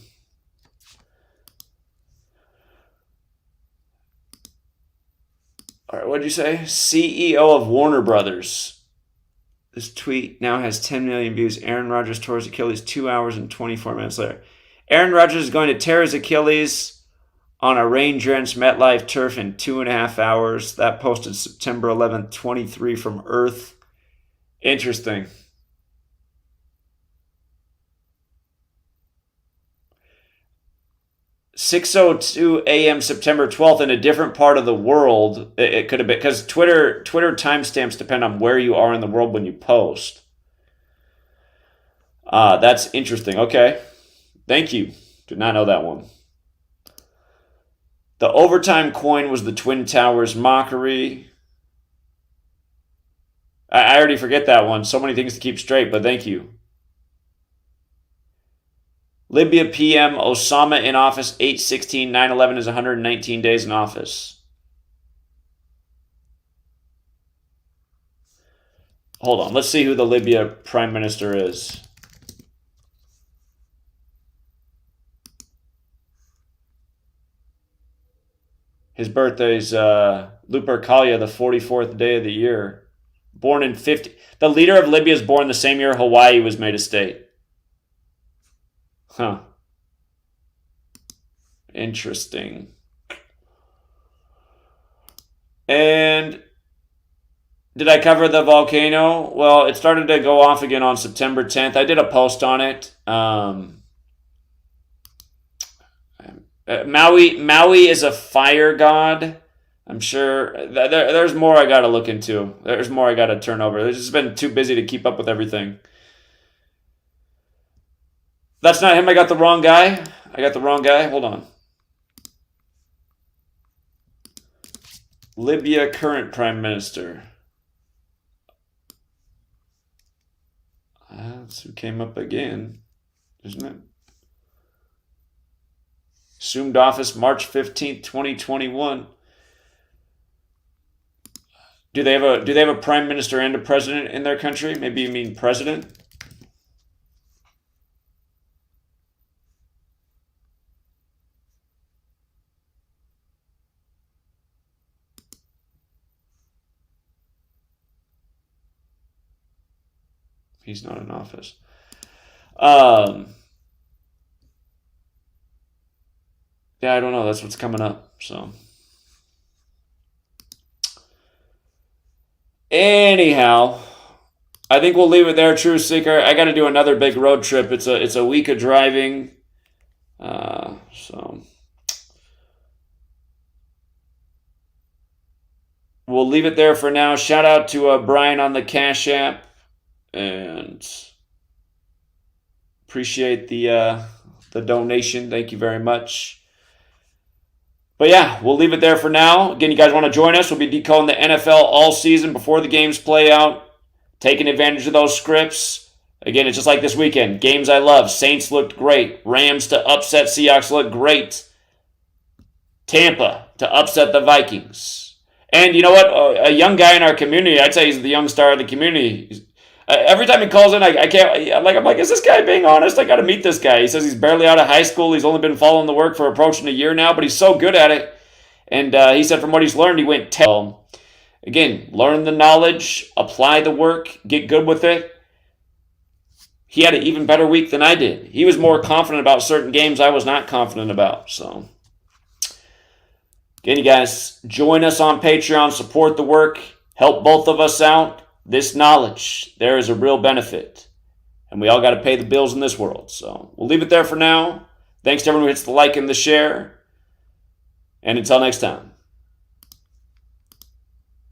All right, what did you say? CEO of Warner Brothers. This tweet now has 10 million views. Aaron Rodgers tore his Achilles 2 hours and 24 minutes later. Aaron Rodgers is going to tear his Achilles on a rain-drenched MetLife turf in 2.5 hours. That posted September 11th, 23 from Earth. Interesting. .6:02 a.m. September 12th in a different part of the world. It could have been because Twitter timestamps depend on where you are in the world when you post. That's interesting. Okay. Thank you. Did not know that one. The overtime coin was the Twin Towers mockery. I already forget that one. So many things to keep straight, but thank you. Libya PM, Osama in office, 8/16, 9/11 is 119 days in office. Hold on, let's see who the Libya prime minister is. His birthday's Lupercalia, the 44th day of the year. Born in 50. The leader of Libya is born the same year Hawaii was made a state. Huh. Interesting. And did I cover the volcano? Well, it started to go off again on September 10th. I did a post on it. Maui is a fire god. I'm sure there's more I got to look into. There's more I got to turn over. It's just been too busy to keep up with everything. That's not him. I got the wrong guy. Hold on. Libya current prime minister. That's who came up again, isn't it? Assumed office March 15th, 2021. Do they have a prime minister and a president in their country? Maybe you mean president? He's not in office. Yeah, I don't know. That's what's coming up. So, anyhow, I think we'll leave it there, True Seeker. I got to do another big road trip. It's a week of driving. So we'll leave it there for now. Shout out to Brian on the Cash App, and appreciate the donation. Thank you very much. But yeah, we'll leave it there for now. Again, you guys want to join us? We'll be decoding the NFL all season before the games play out, taking advantage of those scripts. Again, it's just like this weekend. Games I love. Saints looked great. Rams to upset Seahawks looked great. Tampa to upset the Vikings. And you know what? A young guy in our community, I'd say he's the young star of the community. Every time he calls in, I can't. I'm like, is this guy being honest? I got to meet this guy. He says he's barely out of high school. He's only been following the work for approaching a year now, but he's so good at it. And he said from what he's learned, he went 10. Again, learn the knowledge, apply the work, get good with it. He had an even better week than I did. He was more confident about certain games I was not confident about. So, again, you guys, join us on Patreon, support the work, help both of us out. This knowledge, there is a real benefit. And we all got to pay the bills in this world. So we'll leave it there for now. Thanks to everyone who hits the like and the share. And until next time.